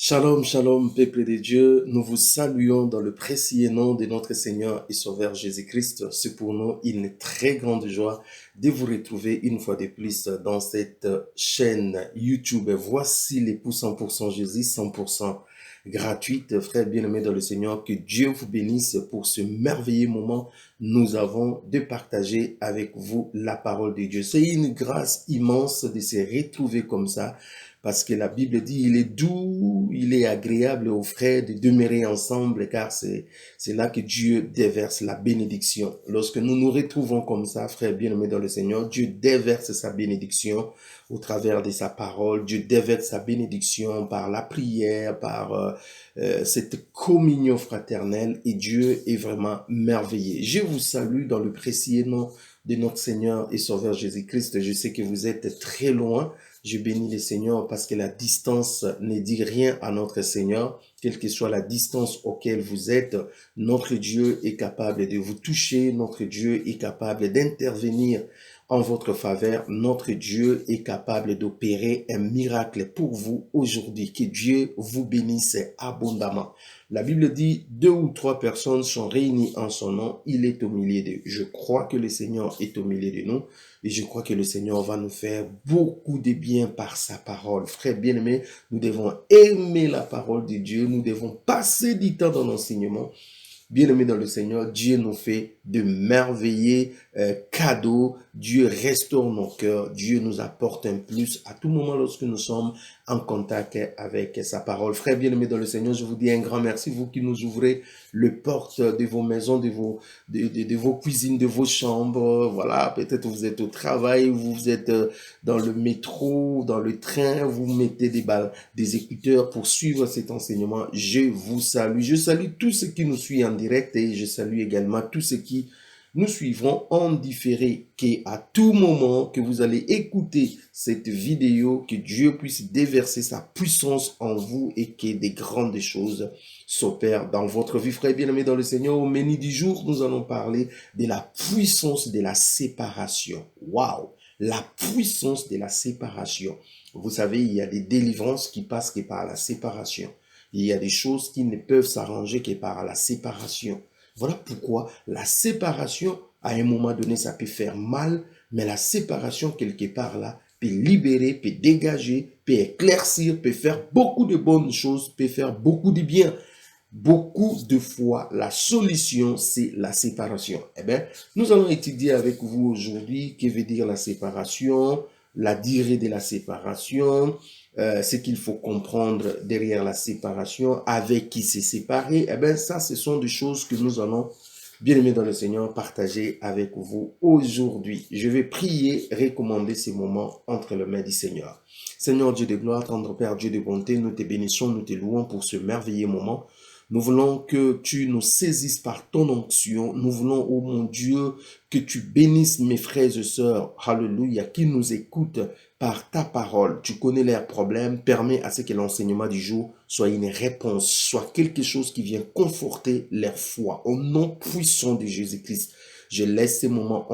Shalom, shalom, peuple de Dieu. Nous vous saluons dans le précieux nom de notre Seigneur et Sauveur Jésus-Christ. C'est pour nous une très grande joie de vous retrouver une fois de plus dans cette chaîne YouTube. Voici l'époux 100% Jésus, 100% gratuite. Frères bien-aimés dans le Seigneur, que Dieu vous bénisse pour ce merveilleux moment. Nous avons de partager avec vous la parole de Dieu. C'est une grâce immense de se retrouver comme ça. Parce que la Bible dit, il est doux, il est agréable aux frères de demeurer ensemble, car c'est là que Dieu déverse la bénédiction. Lorsque nous nous retrouvons comme ça, frères bien-aimés dans le Seigneur, Dieu déverse sa bénédiction au travers de sa parole. Dieu déverse sa bénédiction par la prière, par cette communion fraternelle, et Dieu est vraiment merveilleux. Je vous salue dans le précieux nom de notre Seigneur et Sauveur Jésus-Christ. Je sais que vous êtes très loin. Je bénis le Seigneur parce que la distance ne dit rien à notre Seigneur. Quelle que soit la distance auquel vous êtes, notre Dieu est capable de vous toucher. Notre Dieu est capable d'intervenir en votre faveur. Notre Dieu est capable d'opérer un miracle pour vous aujourd'hui. Que Dieu vous bénisse abondamment. La Bible dit, 2 ou 3 personnes sont réunies en son nom. Il est au milieu d'eux. Je crois que le Seigneur est au milieu de nous. Et je crois que le Seigneur va nous faire beaucoup de bien par sa parole. Frères bien-aimés, nous devons aimer la parole de Dieu. Nous devons passer du temps dans l'enseignement. Bien-aimés dans le Seigneur, Dieu nous fait de merveilleux cadeaux. Dieu restaure nos cœurs. Dieu nous apporte un plus à tout moment lorsque nous sommes en contact avec sa parole. Frères bien-aimés dans le Seigneur, je vous dis un grand merci, vous qui nous ouvrez les portes de vos maisons, de vos cuisines, de vos chambres. Voilà, peut-être vous êtes au travail, vous êtes dans le métro, dans le train, vous mettez des écouteurs pour suivre cet enseignement. Je vous salue. Je salue tous ceux qui nous suivent en direct et je salue également tous ceux qui nous suivrons en différé, qu'à tout moment que vous allez écouter cette vidéo, que Dieu puisse déverser sa puissance en vous et que des grandes choses s'opèrent dans votre vie. Frères bien-aimés dans le Seigneur, au menu du jour, nous allons parler de la puissance de la séparation. Waouh! La puissance de la séparation. Vous savez, il y a des délivrances qui passent que par la séparation. Il y a des choses qui ne peuvent s'arranger que par la séparation. Voilà pourquoi la séparation, à un moment donné, ça peut faire mal, mais la séparation, quelque part là, peut libérer, peut dégager, peut éclaircir, peut faire beaucoup de bonnes choses, peut faire beaucoup de bien. Beaucoup de fois, la solution, c'est la séparation. Eh bien, nous allons étudier avec vous aujourd'hui que veut dire la séparation, la durée de la séparation, ce qu'il faut comprendre derrière la séparation, avec qui s'est séparé. Eh bien, ça, ce sont des choses que nous allons, bien aimés dans le Seigneur, partager avec vous aujourd'hui. Je vais prier, recommander ces moments entre les mains du Seigneur. Seigneur Dieu de gloire, tendre Père Dieu de bonté, nous te bénissons, nous te louons pour ce merveilleux moment. Nous voulons que tu nous saisisses par ton onction. Nous voulons, oh mon Dieu, que tu bénisses mes frères et sœurs, alléluia, qui nous écoutent par ta parole. Tu connais leurs problèmes. Permets à ce que l'enseignement du jour soit une réponse, soit quelque chose qui vient conforter leur foi. Au nom puissant de Jésus-Christ, je laisse ces moments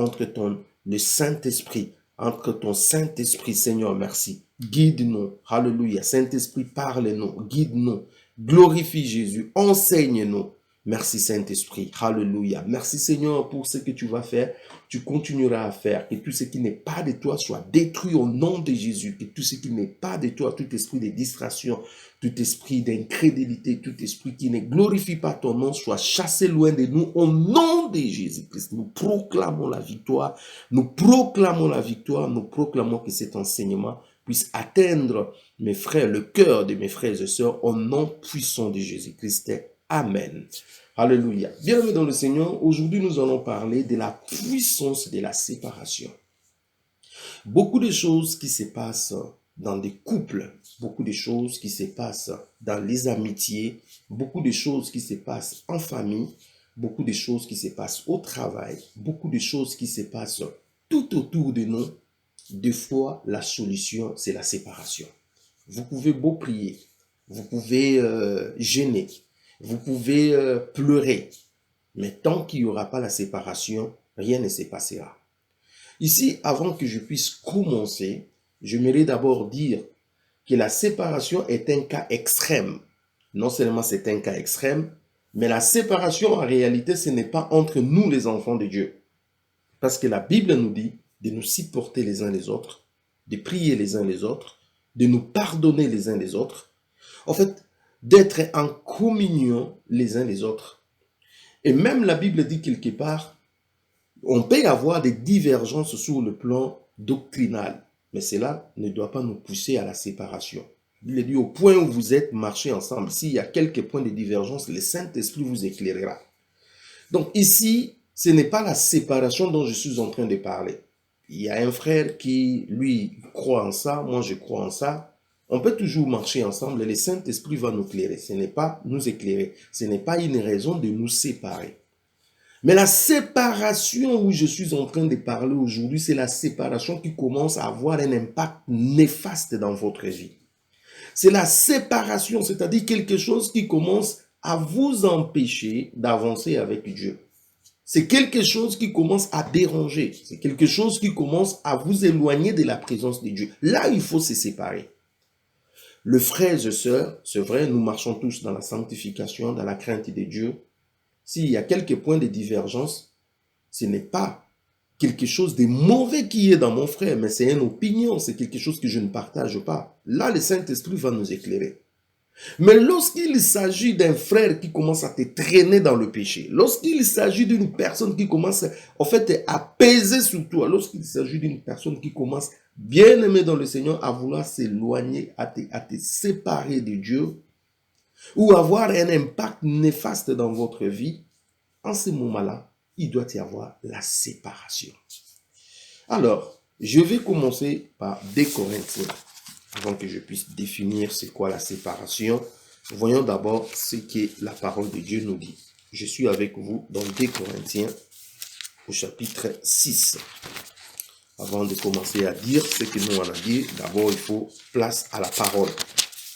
le Saint-Esprit, entre ton Saint-Esprit, Seigneur, merci. Guide-nous, alléluia. Saint-Esprit, parle-nous, guide-nous. Glorifie Jésus, enseigne-nous. Merci Saint-Esprit, alléluia. Merci Seigneur pour ce que tu vas faire, tu continueras à faire. Que tout ce qui n'est pas de toi soit détruit au nom de Jésus. Que tout ce qui n'est pas de toi, tout esprit de distraction, tout esprit d'incrédulité, tout esprit qui ne glorifie pas ton nom soit chassé loin de nous au nom de Jésus-Christ. Nous proclamons la victoire, nous proclamons la victoire, nous proclamons que cet enseignement puisse atteindre mes frères, le cœur de mes frères et sœurs, au nom puissant de Jésus-Christ. Amen. Alléluia. Bienvenue dans le Seigneur. Aujourd'hui, nous allons parler de la puissance de la séparation. Beaucoup de choses qui se passent dans des couples, beaucoup de choses qui se passent dans les amitiés, beaucoup de choses qui se passent en famille, beaucoup de choses qui se passent au travail, beaucoup de choses qui se passent tout autour de nous. Des fois, la solution, c'est la séparation. Vous pouvez beau prier, vous pouvez gêner, vous pouvez pleurer, mais tant qu'il n'y aura pas la séparation, rien ne se passera. Ici, avant que je puisse commencer, j'aimerais d'abord dire que la séparation est un cas extrême. Non seulement c'est un cas extrême, mais la séparation, en réalité, ce n'est pas entre nous les enfants de Dieu. Parce que la Bible nous dit de nous supporter les uns les autres, de prier les uns les autres, de nous pardonner les uns les autres. En fait, d'être en communion les uns les autres. Et même la Bible dit quelque part, on peut y avoir des divergences sur le plan doctrinal, mais cela ne doit pas nous pousser à la séparation. Il est dit au point où vous êtes, marchez ensemble. S'il y a quelques points de divergence, le Saint-Esprit vous éclairera. Donc ici, ce n'est pas la séparation dont je suis en train de parler. Il y a un frère qui, lui, croit en ça, moi je crois en ça. On peut toujours marcher ensemble et le Saint-Esprit va nous éclairer. Ce n'est pas nous éclairer. Ce n'est pas une raison de nous séparer. Mais la séparation où je suis en train de parler aujourd'hui, c'est la séparation qui commence à avoir un impact néfaste dans votre vie. C'est la séparation, c'est-à-dire quelque chose qui commence à vous empêcher d'avancer avec Dieu. C'est quelque chose qui commence à déranger. C'est quelque chose qui commence à vous éloigner de la présence de Dieu. Là, il faut se séparer. Le frères et sœurs, c'est vrai, nous marchons tous dans la sanctification, dans la crainte de Dieu. S'il y a quelques points de divergence, ce n'est pas quelque chose de mauvais qui est dans mon frère, mais c'est une opinion, c'est quelque chose que je ne partage pas. Là, le Saint-Esprit va nous éclairer. Mais lorsqu'il s'agit d'un frère qui commence à te traîner dans le péché, lorsqu'il s'agit d'une personne qui commence en fait à peser sur toi, lorsqu'il s'agit d'une personne qui commence, bien aimée dans le Seigneur, à vouloir s'éloigner, à te séparer de Dieu, ou avoir un impact néfaste dans votre vie, en ce moment-là, il doit y avoir la séparation. Alors, je vais commencer par 2 Corinthiens. Avant que je puisse définir c'est quoi la séparation, voyons d'abord ce que la parole de Dieu nous dit. Je suis avec vous dans 2 Corinthiens au chapitre 6. Avant de commencer à dire ce que nous on a dit, d'abord il faut place à la parole.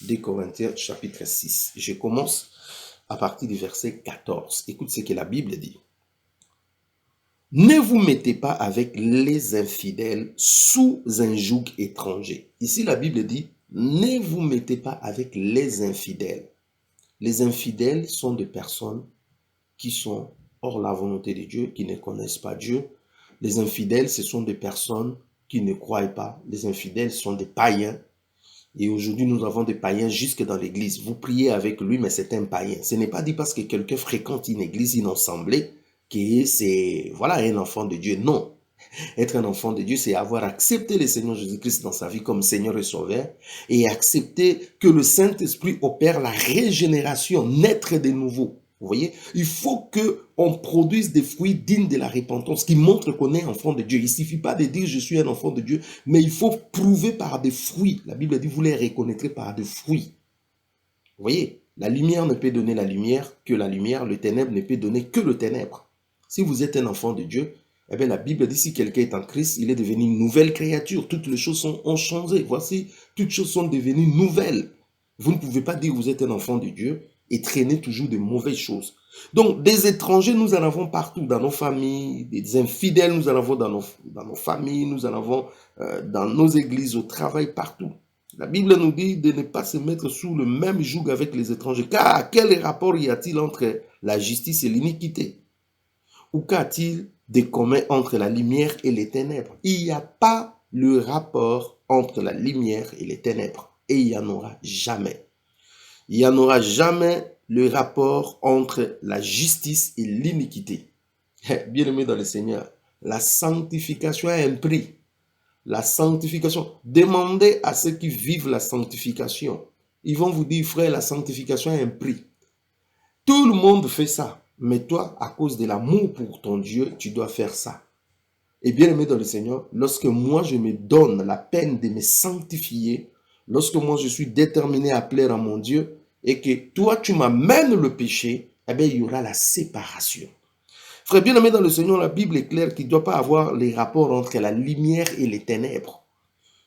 2 Corinthiens chapitre 6. Je commence à partir du verset 14. Écoute ce que la Bible dit. Ne vous mettez pas avec les infidèles sous un joug étranger. Ici, la Bible dit, ne vous mettez pas avec les infidèles. Les infidèles sont des personnes qui sont hors la volonté de Dieu, qui ne connaissent pas Dieu. Les infidèles, ce sont des personnes qui ne croient pas. Les infidèles sont des païens. Et aujourd'hui, nous avons des païens jusque dans l'église. Vous priez avec lui, mais c'est un païen. Ce n'est pas dit parce que quelqu'un fréquente une église, une assemblée, que c'est voilà un enfant de Dieu. Non. Être un enfant de Dieu, c'est avoir accepté le Seigneur Jésus-Christ dans sa vie comme Seigneur et Sauveur et accepter que le Saint-Esprit opère la régénération, naître de nouveau. Vous voyez, il faut qu'on produise des fruits dignes de la repentance qui montrent qu'on est enfant de Dieu. Il ne suffit pas de dire je suis un enfant de Dieu, mais il faut prouver par des fruits. La Bible dit vous les reconnaîtrez par des fruits. Vous voyez, la lumière ne peut donner la lumière que la lumière, le ténèbre ne peut donner que le ténèbre. Si vous êtes un enfant de Dieu, eh bien la Bible dit si quelqu'un est en Christ, il est devenu une nouvelle créature. Toutes les choses ont changé. Voici, toutes choses sont devenues nouvelles. Vous ne pouvez pas dire que vous êtes un enfant de Dieu et traîner toujours de mauvaises choses. Donc, des étrangers, nous en avons partout, dans nos familles, des infidèles, nous en avons dans nos familles, nous en avons dans nos églises, au travail, partout. La Bible nous dit de ne pas se mettre sous le même joug avec les étrangers. Car quel rapport y a-t-il entre la justice et l'iniquité? Ou qu'a-t-il de commun entre la lumière et les ténèbres? Il n'y a pas le rapport entre la lumière et les ténèbres. Et il n'y en aura jamais. Il n'y en aura jamais le rapport entre la justice et l'iniquité. Bien-aimé dans le Seigneur, la sanctification a un prix. La sanctification, demandez à ceux qui vivent la sanctification. Ils vont vous dire, frère, la sanctification a un prix. Tout le monde fait ça. Mais toi, à cause de l'amour pour ton Dieu, tu dois faire ça. Et bien aimé dans le Seigneur, lorsque moi je me donne la peine de me sanctifier, lorsque moi je suis déterminé à plaire à mon Dieu, et que toi tu m'amènes le péché, eh bien il y aura la séparation. Frère bien aimé dans le Seigneur, la Bible est claire qu'il ne doit pas avoir les rapports entre la lumière et les ténèbres.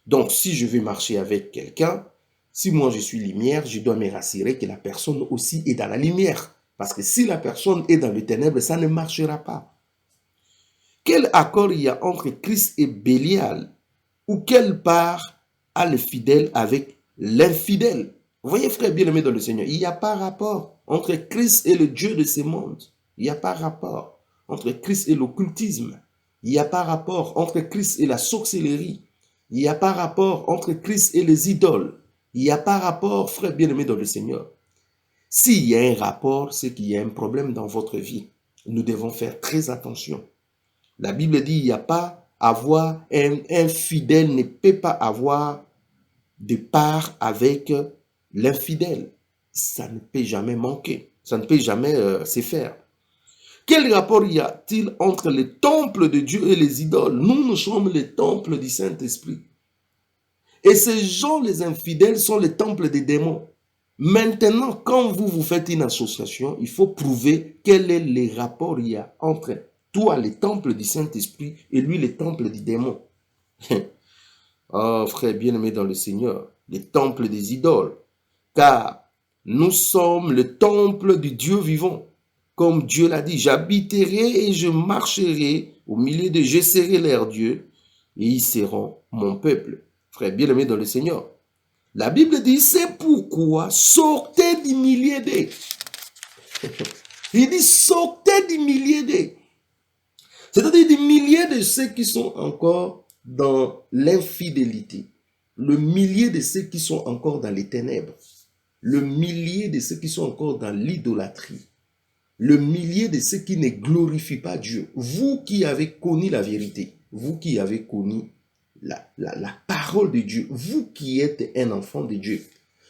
Donc si je vais marcher avec quelqu'un, si moi je suis lumière, je dois me rassurer que la personne aussi est dans la lumière. Parce que si la personne est dans les ténèbres, ça ne marchera pas. Quel accord il y a entre Christ et Bélial? Ou quelle part a le fidèle avec l'infidèle. Vous voyez, frère bien-aimé dans le Seigneur, il n'y a pas rapport entre Christ et le Dieu de ce monde. Il n'y a pas rapport entre Christ et l'occultisme. Il n'y a pas rapport entre Christ et la sorcellerie. Il n'y a pas rapport entre Christ et les idoles. Il n'y a pas rapport, frère bien-aimé dans le Seigneur. S'il y a un rapport, c'est qu'il y a un problème dans votre vie. Nous devons faire très attention. La Bible dit, il n'y a pas avoir, un fidèle ne peut pas avoir de part avec l'infidèle. Ça ne peut jamais manquer. Ça ne peut jamais se faire. Quel rapport y a-t-il entre le temple de Dieu et les idoles? Nous sommes le temple du Saint-Esprit. Et ces gens, les infidèles, sont les temples des démons. Maintenant, quand vous faites une association, il faut prouver quel est le rapport il y a entre toi, le temple du Saint-Esprit, et lui, le temple du démon. Oh, frère bien-aimé dans le Seigneur, le temple des idoles. Car nous sommes le temple du Dieu vivant. Comme Dieu l'a dit, j'habiterai et je marcherai au milieu de, je serai leur Dieu, et ils seront mon peuple. Frère bien-aimé dans le Seigneur. La Bible dit, c'est pourquoi sortez du milieu d'eux. Il dit, sortez du milieu d'eux. C'est-à-dire du milieu de ceux qui sont encore dans l'infidélité. Le milieu de ceux qui sont encore dans les ténèbres. Le milieu de ceux qui sont encore dans l'idolâtrie. Le milieu de ceux qui ne glorifient pas Dieu. Vous qui avez connu la vérité. Vous qui avez connu la parole de Dieu, vous qui êtes un enfant de Dieu,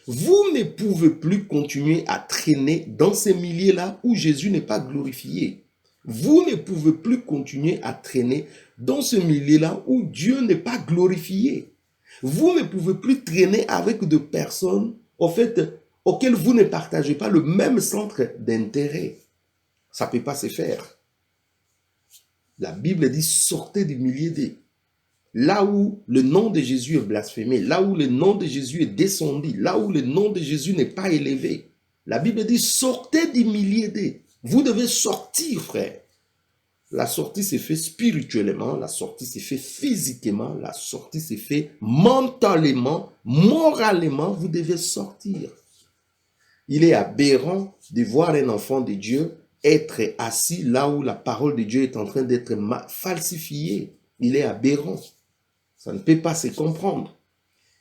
vous ne pouvez plus continuer à traîner dans ces milieux-là où Jésus n'est pas glorifié. Vous ne pouvez plus continuer à traîner dans ce milieu-là où Dieu n'est pas glorifié. Vous ne pouvez plus traîner avec des personnes, au fait, auxquelles vous ne partagez pas le même centre d'intérêt. Ça ne peut pas se faire. La Bible dit, sortez du milieu d'eux. Là où le nom de Jésus est blasphémé, là où le nom de Jésus est descendu, là où le nom de Jésus n'est pas élevé. La Bible dit, sortez du milieu d'eux. Vous devez sortir, frère. La sortie se fait spirituellement, la sortie se fait physiquement, la sortie se fait mentalement, moralement. Vous devez sortir. Il est aberrant de voir un enfant de Dieu être assis là où la parole de Dieu est en train d'être falsifiée. Il est aberrant. Ça ne peut pas se comprendre.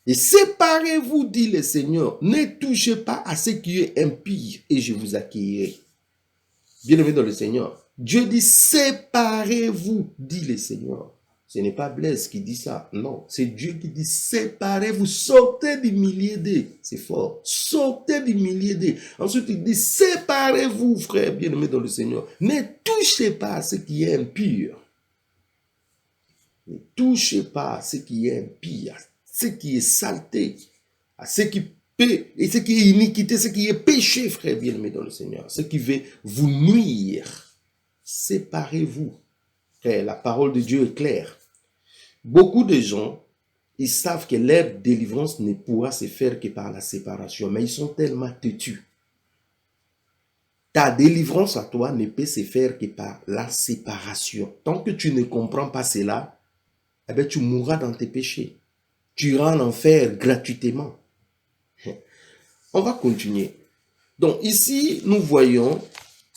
Et séparez-vous, dit le Seigneur. Ne touchez pas à ce qui est impie et je vous accueillerai. Bien-aimé dans le Seigneur. Dieu dit séparez-vous, dit le Seigneur. Ce n'est pas Blaise qui dit ça. Non, c'est Dieu qui dit séparez-vous, sortez du milieu d'eux. C'est fort. Sortez du milieu d'eux. Ensuite, il dit séparez-vous, frère bien-aimé dans le Seigneur. Ne touchez pas à ce qui est impur. Ne touchez pas à ce qui est impie, à ce qui est saleté, à ce qui peut, et ce qui est iniquité, ce qui est péché, frère bien-aimé dans le Seigneur, ce qui veut vous nuire. Séparez-vous. Frère, la parole de Dieu est claire. Beaucoup de gens, ils savent que leur délivrance ne pourra se faire que par la séparation, mais ils sont tellement têtus. Ta délivrance à toi ne peut se faire que par la séparation. Tant que tu ne comprends pas cela, eh bien, tu mourras dans tes péchés. Tu iras en enfer gratuitement. On va continuer. Donc ici, nous voyons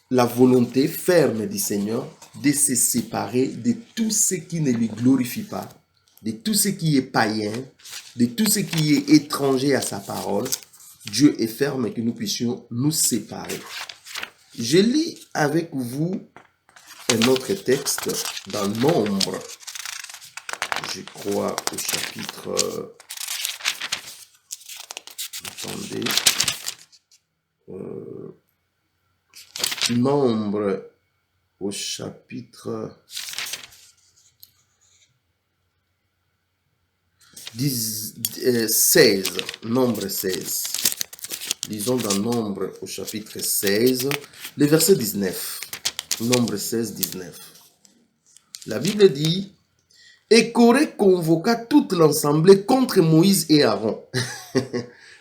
la volonté ferme du Seigneur de se séparer de tout ce qui ne lui glorifie pas, de tout ce qui est païen, de tout ce qui est étranger à sa parole. Dieu est ferme que nous puissions nous séparer. Je lis avec vous un autre texte dans Nombre. Je crois au chapitre... attendez. Nombre au chapitre 16. Nombre 16. Lisons dans Nombre au chapitre 16, le verset 19. Nombre 16, 19. La Bible dit... Et Corée convoqua toute l'assemblée contre Moïse et Aaron.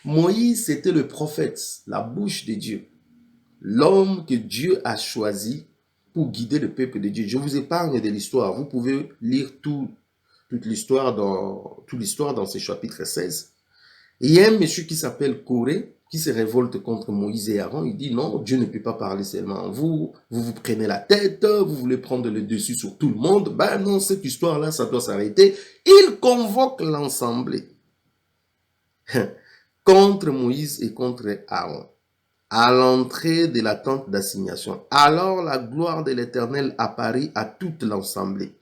Moïse, c'était le prophète, la bouche de Dieu. L'homme que Dieu a choisi pour guider le peuple de Dieu. Je vous épargne de l'histoire. Vous pouvez lire toute l'histoire dans ce chapitre 16. Et il y a un monsieur qui s'appelle Corée, qui se révolte contre Moïse et Aaron. Il dit non, Dieu ne peut pas parler seulement à vous. Vous prenez la tête, vous voulez prendre le dessus sur tout le monde. Ben non, cette histoire-là, ça doit s'arrêter. Il convoque l'assemblée contre Moïse et contre Aaron à l'entrée de la tente d'assignation. Alors la gloire de l'Éternel apparut à toute l'assemblée.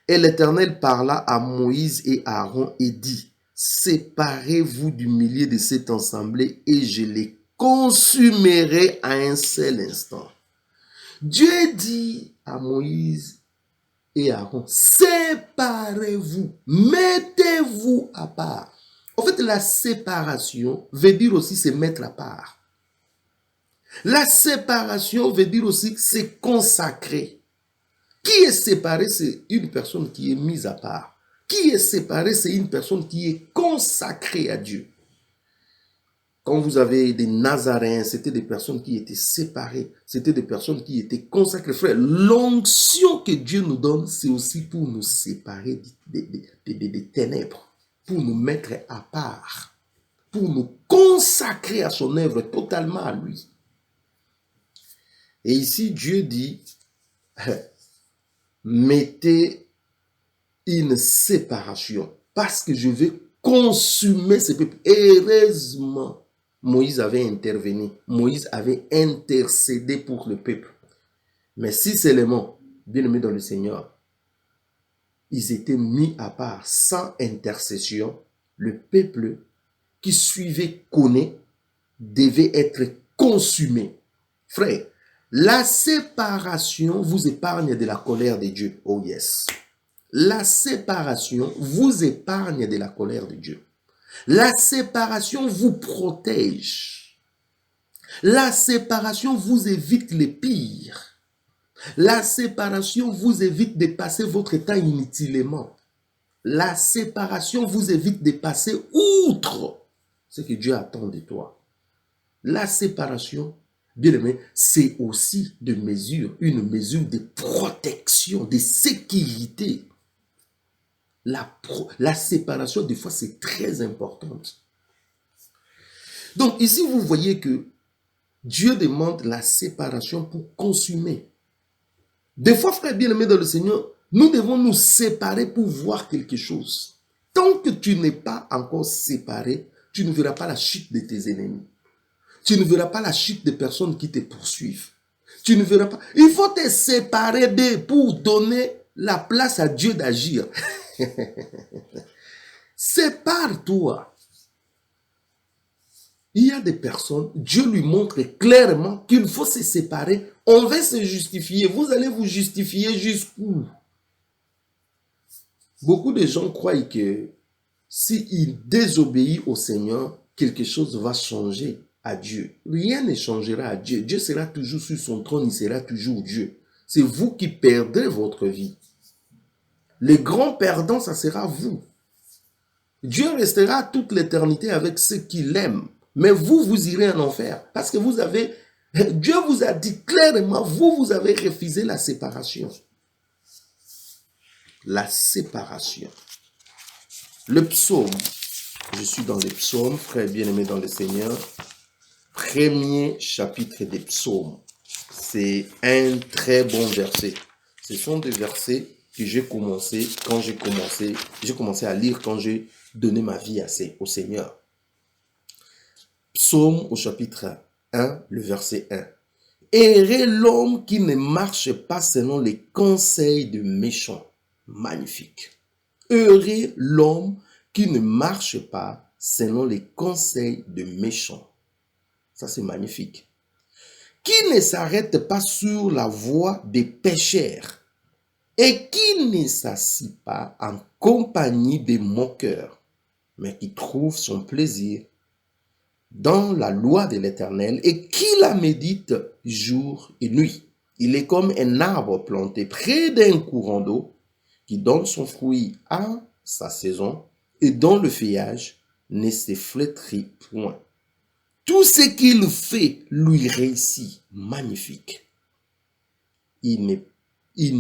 Et l'Éternel parla à Moïse et Aaron et dit, séparez-vous du milieu de cette assemblée et je les consumerai à un seul instant. Dieu dit à Moïse et Aaron, séparez-vous, mettez-vous à part. En fait, la séparation veut dire aussi se mettre à part. La séparation veut dire aussi se consacrer. Qui est séparé, c'est une personne qui est mise à part. Qui est séparé, c'est une personne qui est consacrée à Dieu. Quand vous avez des Nazaréens, c'était des personnes qui étaient séparées. C'était des personnes qui étaient consacrées. Frère, l'onction que Dieu nous donne, c'est aussi pour nous séparer des ténèbres. Pour nous mettre à part. Pour nous consacrer à son œuvre, totalement à lui. Et ici, Dieu dit, mettez une séparation parce que je vais consumer ce peuple. Heureusement, Moïse avait intervenu. Moïse avait intercédé pour le peuple. Mais si seulement, bien-aimés dans le Seigneur, ils étaient mis à part sans intercession, le peuple qui suivait Coné devait être consumé. Frère, la séparation vous épargne de la colère de Dieu. Oh yes. La séparation vous épargne de la colère de Dieu. La séparation vous protège. La séparation vous évite le pire. La séparation vous évite de passer votre temps inutilement. La séparation vous évite de passer outre ce que Dieu attend de toi. La séparation, bien aimé, c'est aussi une mesure de protection, de sécurité. La séparation, des fois, c'est très importante. Donc, ici, vous voyez que Dieu demande la séparation pour consumer. Des fois, frère bien-aimé dans le Seigneur, nous devons nous séparer pour voir quelque chose. Tant que tu n'es pas encore séparé, tu ne verras pas la chute de tes ennemis. Tu ne verras pas la chute des personnes qui te poursuivent. Tu ne verras pas. Il faut te séparer d'eux pour donner la place à Dieu d'agir. Sépare-toi. Il y a des personnes, Dieu lui montre clairement qu'il faut se séparer. On va se justifier. Vous allez vous justifier jusqu'où? Beaucoup de gens croient que s'ils désobéissent au Seigneur, quelque chose va changer à Dieu. Rien ne changera à Dieu. Dieu sera toujours sur son trône, il sera toujours Dieu. C'est vous qui perdrez votre vie. Les grands perdants, ça sera vous. Dieu restera toute l'éternité avec ceux qui l'aiment. Mais vous, vous irez en enfer. Parce que vous avez... Dieu vous a dit clairement, vous avez refusé la séparation. La séparation. Le psaume. Je suis dans les psaumes, frères bien-aimés dans le Seigneur. Premier chapitre des psaumes. C'est un très bon verset. Ce sont des versets que j'ai commencé à lire quand j'ai donné ma vie au Seigneur. Psaume au chapitre 1, le verset 1. Heureux l'homme qui ne marche pas selon les conseils de méchants. Magnifique. Heureux l'homme qui ne marche pas selon les conseils de méchants. Ça, c'est magnifique. Qui ne s'arrête pas sur la voie des pécheurs et qui ne s'assit pas en compagnie des moqueurs, mais qui trouve son plaisir dans la loi de l'Éternel et qui la médite jour et nuit. Il est comme un arbre planté près d'un courant d'eau qui donne son fruit à sa saison et dont le feuillage ne se flétrit point. Tout ce qu'il fait lui réussit. Magnifique. Il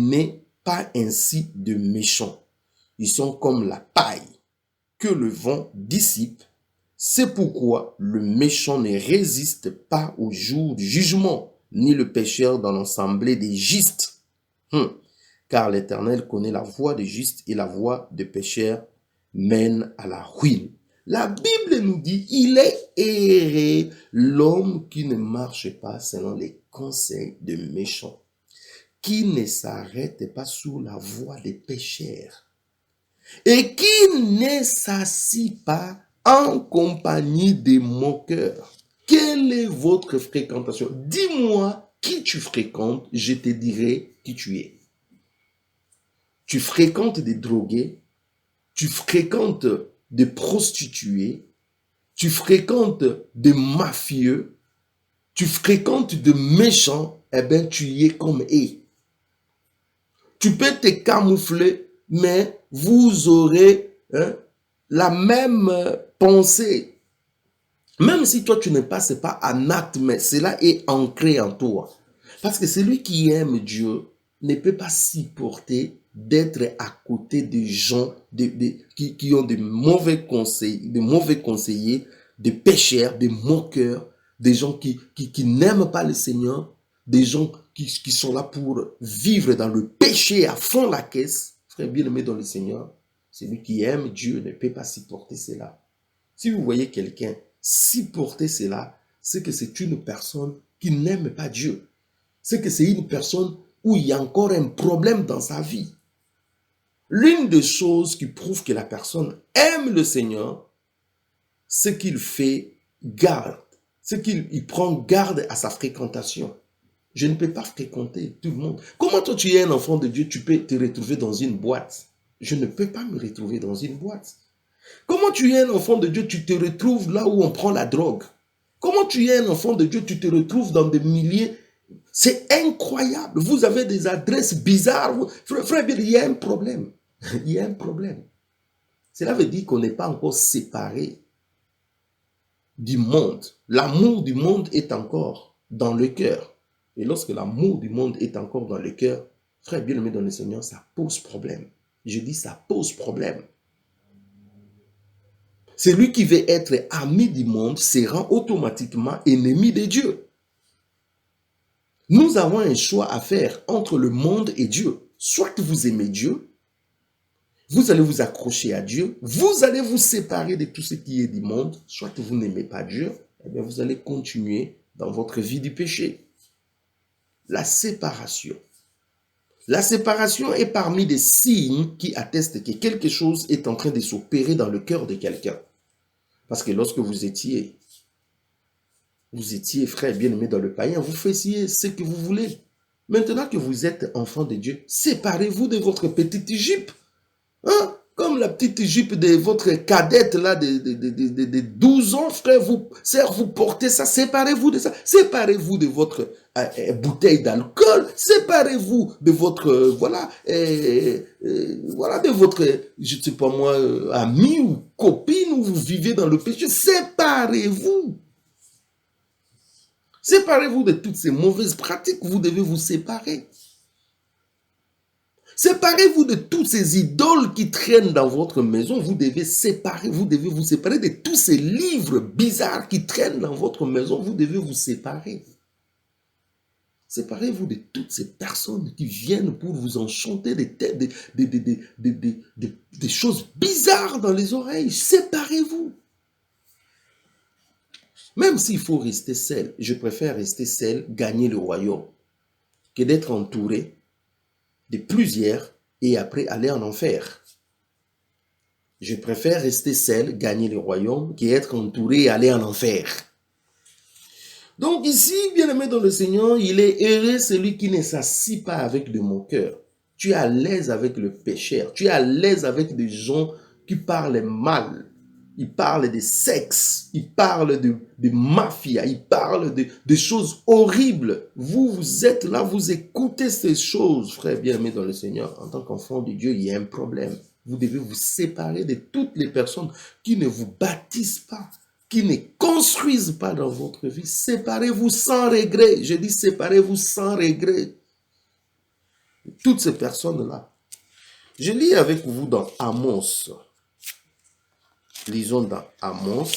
n'est pas ainsi de méchants. Ils sont comme la paille que le vent dissipe. C'est pourquoi le méchant ne résiste pas au jour du jugement, ni le pécheur dans l'assemblée des justes. Car l'Éternel connaît la voie des justes et la voie des pécheurs mène à la ruine. La Bible nous dit, il est erré l'homme qui ne marche pas selon les conseils des méchants, qui ne s'arrête pas sous la voie des pécheurs et qui ne s'assit pas en compagnie des moqueurs. Quelle est votre fréquentation? Dis-moi qui tu fréquentes, je te dirai qui tu es. Tu fréquentes des drogués, tu fréquentes des prostituées, tu fréquentes des mafieux, tu fréquentes des méchants, eh bien tu y es comme eux. Tu peux te camoufler, mais vous aurez la même pensée. Même si toi tu ne passes pas en acte, mais cela est ancré en toi. Parce que celui qui aime Dieu ne peut pas supporter d'être à côté des gens qui ont des mauvais conseillers, des pécheurs, des moqueurs, des gens qui n'aiment pas le Seigneur, des gens qui sont là pour vivre dans le péché à fond la caisse. Frère bien-aimé dans le Seigneur, celui qui aime Dieu ne peut pas supporter cela. Si vous voyez quelqu'un supporter cela, c'est que c'est une personne qui n'aime pas Dieu. C'est que c'est une personne où il y a encore un problème dans sa vie. L'une des choses qui prouve que la personne aime le Seigneur, c'est qu'il fait garde. C'est qu'il prend garde à sa fréquentation. Je ne peux pas fréquenter tout le monde. Comment toi tu es un enfant de Dieu, tu peux te retrouver dans une boîte? Je ne peux pas me retrouver dans une boîte. Comment tu es un enfant de Dieu, tu te retrouves là où on prend la drogue? Comment tu es un enfant de Dieu, tu te retrouves dans des milliers? C'est incroyable. Vous avez des adresses bizarres. Frère, il y a un problème. Il y a un problème. Cela veut dire qu'on n'est pas encore séparé du monde. L'amour du monde est encore dans le cœur. Et lorsque l'amour du monde est encore dans le cœur, frère bien-aimé dans le Seigneur, ça pose problème. Je dis ça pose problème. Celui qui veut être ami du monde se rend automatiquement ennemi de Dieu. Nous avons un choix à faire entre le monde et Dieu. Soit vous aimez Dieu, vous allez vous accrocher à Dieu, vous allez vous séparer de tout ce qui est du monde, soit vous n'aimez pas Dieu, eh bien vous allez continuer dans votre vie du péché. La séparation. La séparation est parmi des signes qui attestent que quelque chose est en train de s'opérer dans le cœur de quelqu'un. Parce que lorsque vous étiez frère bien-aimé dans le païen, vous faisiez ce que vous voulez. Maintenant que vous êtes enfant de Dieu, séparez-vous de votre petite jupe. Hein? Comme la petite jupe de votre cadette là, de 12 ans, frère, vous portez ça, séparez-vous de ça. Séparez-vous de votre bouteille d'alcool, séparez-vous de votre, de votre, je ne sais pas moi, ami ou copine, où vous vivez dans le péché, séparez-vous. Séparez-vous de toutes ces mauvaises pratiques, vous devez vous séparer. Séparez-vous de toutes ces idoles qui traînent dans votre maison, vous devez vous séparer de tous ces livres bizarres qui traînent dans votre maison, vous devez vous séparer. Séparez-vous de toutes ces personnes qui viennent pour vous enchanter des choses bizarres dans les oreilles. Séparez-vous. Même s'il faut rester seul, je préfère rester seul, gagner le royaume, que d'être entouré de plusieurs et après aller en enfer. Je préfère rester seul, gagner le royaume, qu'être entouré et aller en enfer. Donc ici, bien-aimé dans le Seigneur, il est heureux celui qui ne s'assit pas avec le moqueur. Tu es à l'aise avec le pécheur. Tu es à l'aise avec des gens qui parlent mal. Ils parlent de sexe. Ils parlent de mafia. Ils parlent de choses horribles. Vous êtes là, vous écoutez ces choses, frère bien-aimé dans le Seigneur. En tant qu'enfant de Dieu, il y a un problème. Vous devez vous séparer de toutes les personnes qui ne vous bâtissent pas, qui ne construisent pas dans votre vie. Séparez-vous sans regret. Je dis séparez-vous sans regret. Toutes ces personnes-là. Je lis avec vous dans Amos. Lisons dans Amos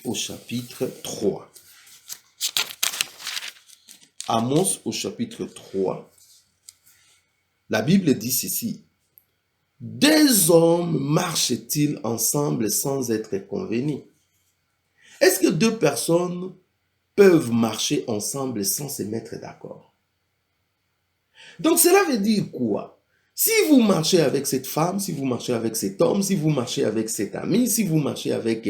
au chapitre 3. Amos au chapitre 3. La Bible dit ceci. Deux hommes marchent-ils ensemble sans être convenus? Est-ce que deux personnes peuvent marcher ensemble sans se mettre d'accord? Donc cela veut dire quoi? Si vous marchez avec cette femme, si vous marchez avec cet homme, si vous marchez avec cet ami, si vous marchez avec...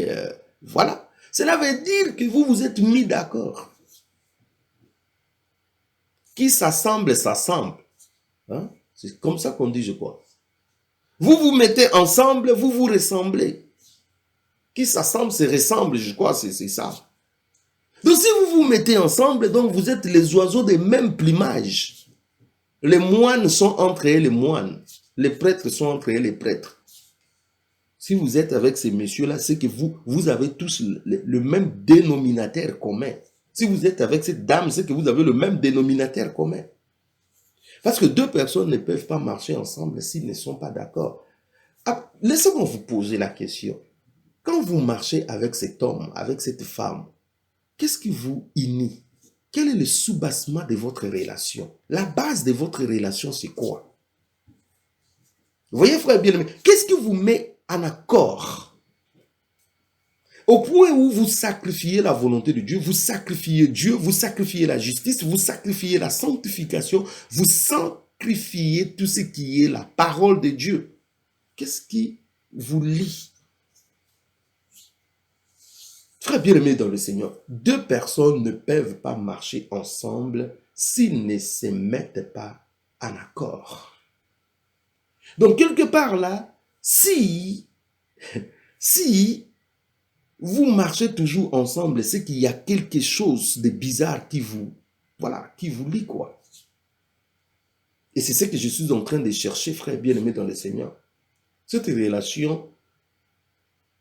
voilà. Cela veut dire que vous vous êtes mis d'accord. Qui s'assemble, s'assemble. Hein? C'est comme ça qu'on dit, je crois. Vous vous mettez ensemble, vous vous ressemblez. Qui s'assemble, se ressemble, je crois, c'est ça. Donc si vous vous mettez ensemble, donc vous êtes les oiseaux des mêmes plumages. Les moines sont entre eux les moines. Les prêtres sont entre eux les prêtres. Si vous êtes avec ces messieurs-là, c'est que vous avez tous le même dénominateur commun. Si vous êtes avec cette dame, c'est que vous avez le même dénominateur commun. Parce que deux personnes ne peuvent pas marcher ensemble s'ils ne sont pas d'accord. Ah, laissez-moi vous poser la question. Quand vous marchez avec cet homme, avec cette femme, qu'est-ce qui vous unit? Quel est le soubassement de votre relation? La base de votre relation, c'est quoi? Vous voyez, frère bien-aimé, qu'est-ce qui vous met en accord? Au point où vous sacrifiez la volonté de Dieu, vous sacrifiez Dieu, vous sacrifiez la justice, vous sacrifiez la sanctification, vous sacrifiez tout ce qui est la parole de Dieu. Qu'est-ce qui vous lie? Frère bien-aimé dans le Seigneur, deux personnes ne peuvent pas marcher ensemble s'ils ne se mettent pas en accord. Donc quelque part là, si vous marchez toujours ensemble, c'est qu'il y a quelque chose de bizarre qui vous lie quoi. Et c'est ce que je suis en train de chercher, frère bien-aimé dans le Seigneur. Cette relation,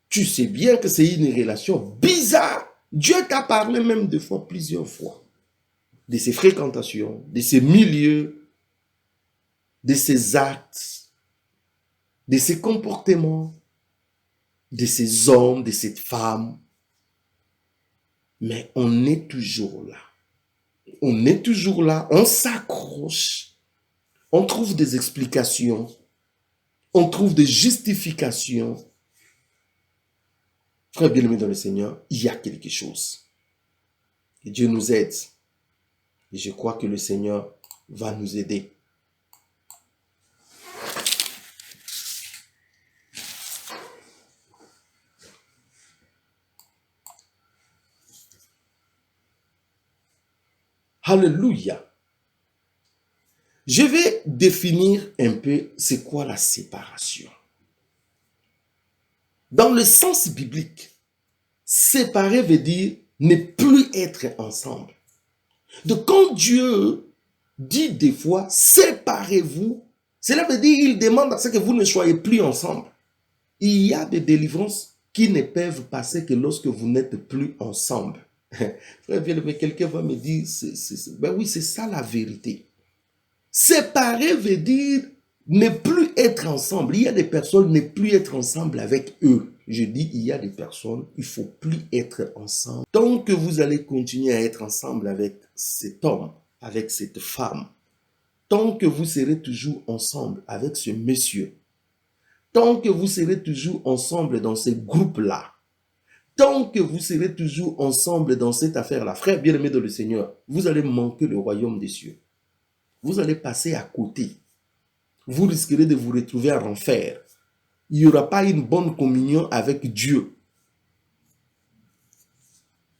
tu sais bien que c'est une relation bizarre. Dieu t'a parlé même de fois, plusieurs fois, de ses fréquentations, de ses milieux, de ses actes, de ses comportements, de ces hommes, de cette femme. Mais on est toujours là. On est toujours là, on s'accroche, on trouve des explications, on trouve des justifications. Frère bien-aimé dans le Seigneur, il y a quelque chose. Et Dieu nous aide. Et je crois que le Seigneur va nous aider. Alléluia. Je vais définir un peu c'est quoi la séparation. Dans le sens biblique, séparer veut dire ne plus être ensemble. Donc quand Dieu dit des fois séparez-vous, cela veut dire qu'il demande à ce que vous ne soyez plus ensemble. Il y a des délivrances qui ne peuvent passer que lorsque vous n'êtes plus ensemble. Frère bien-aimé, quelqu'un va me dire, ben oui, c'est ça la vérité. Séparer veut dire ne plus être ensemble. Il y a des personnes, ne plus être ensemble avec eux. Je dis, il y a des personnes, il ne faut plus être ensemble. Tant que vous allez continuer à être ensemble avec cet homme, avec cette femme, tant que vous serez toujours ensemble avec ce monsieur, tant que vous serez toujours ensemble dans ce groupe-là, tant que vous serez toujours ensemble dans cette affaire-là, frère bien-aimé dans le Seigneur, vous allez manquer le royaume des cieux. Vous allez passer à côté. Vous risquerez de vous retrouver en enfer. Il n'y aura pas une bonne communion avec Dieu.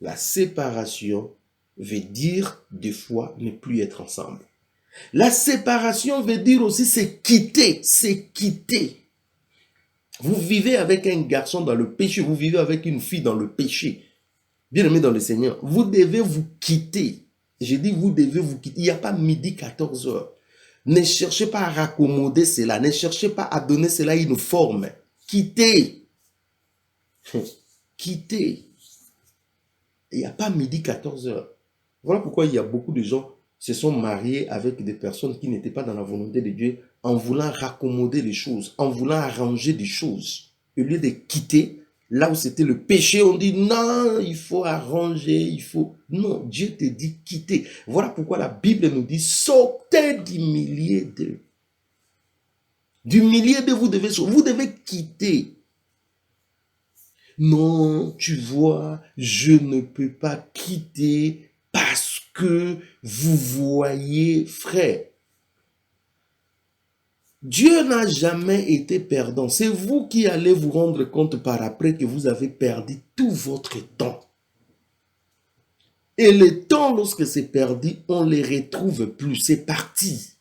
La séparation veut dire des fois ne plus être ensemble. La séparation veut dire aussi c'est quitter, c'est quitter. Vous vivez avec un garçon dans le péché, vous vivez avec une fille dans le péché. Bien-aimé dans le Seigneur, vous devez vous quitter. Je dis vous devez vous quitter. Il n'y a pas midi 14 heures. Ne cherchez pas à raccommoder cela. Ne cherchez pas à donner cela une forme. Quittez. Quittez. Il n'y a pas midi 14 heures. Voilà pourquoi il y a beaucoup de gens qui se sont mariés avec des personnes qui n'étaient pas dans la volonté de Dieu en voulant raccommoder les choses, en voulant arranger des choses. au lieu de quitter, là où c'était le péché, on dit non, il faut arranger, il faut... Non, Dieu te dit quitter. Voilà pourquoi la Bible nous dit sortez du milieu d'eux. Du milieu d'eux, vous devez quitter. Non, tu vois, je ne peux pas quitter parce que vous voyez, frère. Dieu n'a jamais été perdant. C'est vous qui allez vous rendre compte par après que vous avez perdu tout votre temps. Et le temps, lorsque c'est perdu, on ne les retrouve plus. C'est parti.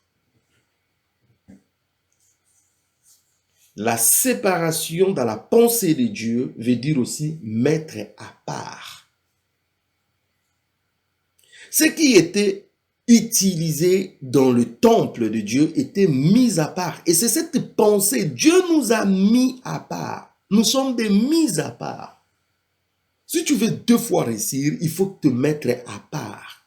La séparation dans la pensée de Dieu veut dire aussi mettre à part. Ce qui était utilisé dans le temple de Dieu était mis à part. Et c'est cette pensée, Dieu nous a mis à part. Nous sommes des mis à part. Si tu veux 2 fois réussir, il faut te mettre à part.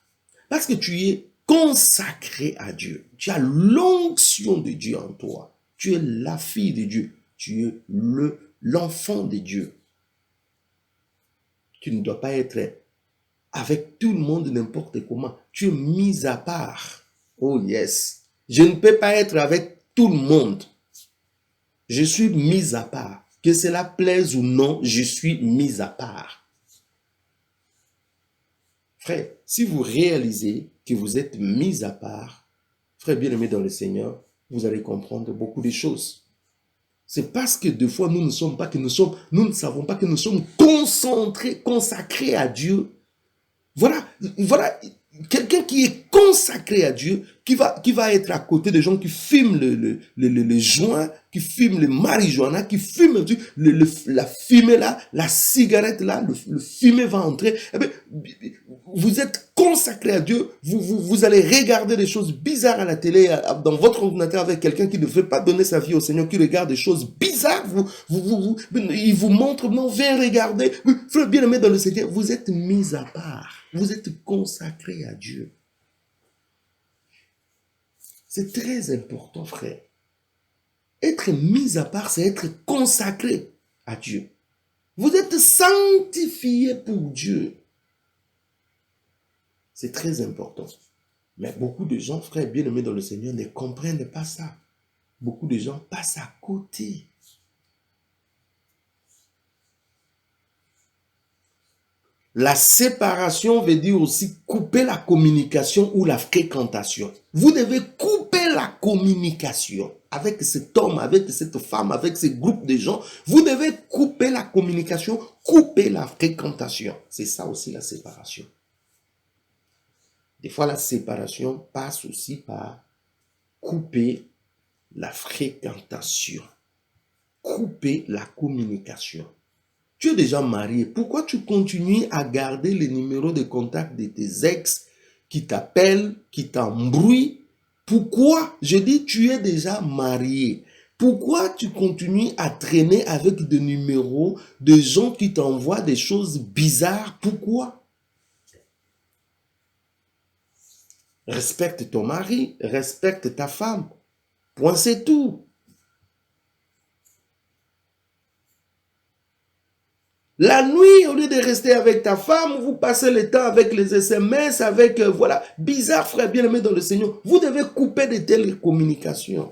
Parce que tu es consacré à Dieu. Tu as l'onction de Dieu en toi. Tu es la fille de Dieu. Tu es l'enfant de Dieu. Tu ne dois pas être avec tout le monde n'importe comment. Tu es mis à part. Oh yes. Je ne peux pas être avec tout le monde. Je suis mis à part. Que cela plaise ou non, je suis mis à part. Frère, si vous réalisez que vous êtes mis à part, frère bien-aimé dans le Seigneur, vous allez comprendre beaucoup de choses. C'est parce que des fois, nous ne savons pas que nous sommes concentrés, consacrés à Dieu. Voilà, quelqu'un qui est consacré à Dieu, qui va être à côté des gens qui fument le joint, qui fument le marijuana, qui fument la fumée là, la cigarette là, le fumée va entrer. Eh bien, vous êtes consacré à Dieu, vous allez regarder des choses bizarres à la télé, dans votre ordinateur avec quelqu'un qui ne veut pas donner sa vie au Seigneur, qui regarde des choses bizarres, il vous montre, non, viens regarder. Frère bien-aimé dans le Seigneur, vous êtes mis à part. Vous êtes consacré à Dieu. C'est très important, frère. Être mis à part, c'est être consacré à Dieu. Vous êtes sanctifié pour Dieu. C'est très important. Mais beaucoup de gens, frères bien-aimés dans le Seigneur, ne comprennent pas ça. Beaucoup de gens passent à côté. La séparation veut dire aussi couper la communication ou la fréquentation. Vous devez couper la communication avec cet homme, avec cette femme, avec ce groupe de gens. Vous devez couper la communication, couper la fréquentation. C'est ça aussi la séparation. Des fois, la séparation passe aussi par couper la fréquentation, couper la communication. Tu es déjà marié. Pourquoi tu continues à garder les numéros de contact de tes ex qui t'appellent, qui t'embrouillent? Pourquoi? Je dis, tu es déjà marié. Pourquoi tu continues à traîner avec des numéros de gens qui t'envoient des choses bizarres? Pourquoi? Respecte ton mari, respecte ta femme. Point, c'est tout. La nuit, au lieu de rester avec ta femme, vous passez le temps avec les SMS, avec, voilà, bizarre, frère bien-aimé dans le Seigneur. Vous devez couper de telles communications,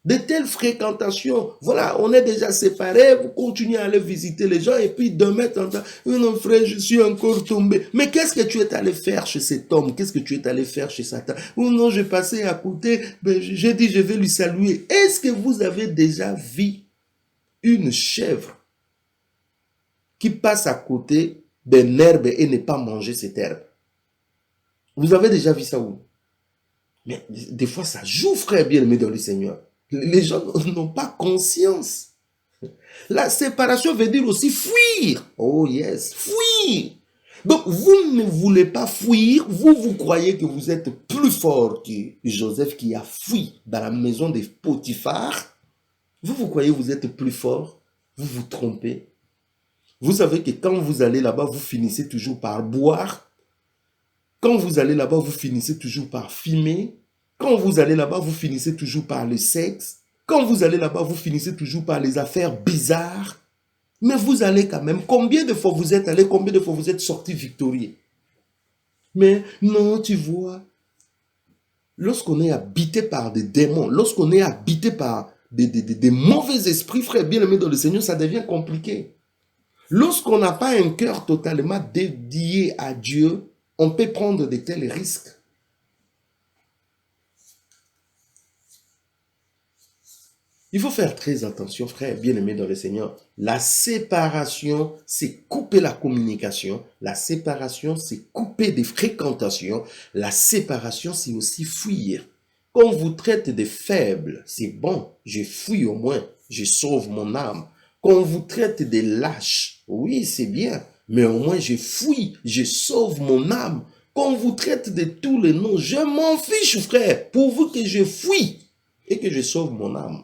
de telles fréquentations. Voilà, on est déjà séparés, vous continuez à aller visiter les gens, et puis demain, non frère, je suis encore tombé. Mais qu'est-ce que tu es allé faire chez cet homme? Qu'est-ce que tu es allé faire chez Satan? Ou non, je passais à côté, j'ai dit, je vais lui saluer. Est-ce que vous avez déjà vu une chèvre qui passe à côté d'une herbe et ne pas manger cette herbe? Vous avez déjà vu ça où? Mais des fois, ça joue, frère bien-aimé dans le Seigneur. Les gens n'ont pas conscience. La séparation veut dire aussi fuir. Oh yes, fuir. Donc, vous ne voulez pas fuir. Vous croyez que vous êtes plus fort que Joseph qui a fui dans la maison de Potiphar. Vous croyez que vous êtes plus fort. Vous vous trompez. Vous savez que quand vous allez là-bas, vous finissez toujours par boire. Quand vous allez là-bas, vous finissez toujours par fumer. Quand vous allez là-bas, vous finissez toujours par le sexe. Quand vous allez là-bas, vous finissez toujours par les affaires bizarres. Mais vous allez quand même. Combien de fois vous êtes allé, combien de fois vous êtes sorti victorieux? Mais non, tu vois, lorsqu'on est habité par des démons, lorsqu'on est habité par des mauvais esprits, frère bien-aimé dans le Seigneur, ça devient compliqué. Lorsqu'on n'a pas un cœur totalement dédié à Dieu, on peut prendre de tels risques. Il faut faire très attention, frère bien-aimé dans le Seigneur. La séparation, c'est couper la communication. La séparation, c'est couper des fréquentations. La séparation, c'est aussi fuir. Quand on vous traite de faibles, c'est bon, je fuis au moins, je sauve mon âme. Quand on vous traite de lâches, oui, c'est bien, mais au moins je fuis, je sauve mon âme. Quand on vous traite de tous les noms, je m'en fiche, frère, pourvu que je fuis et que je sauve mon âme.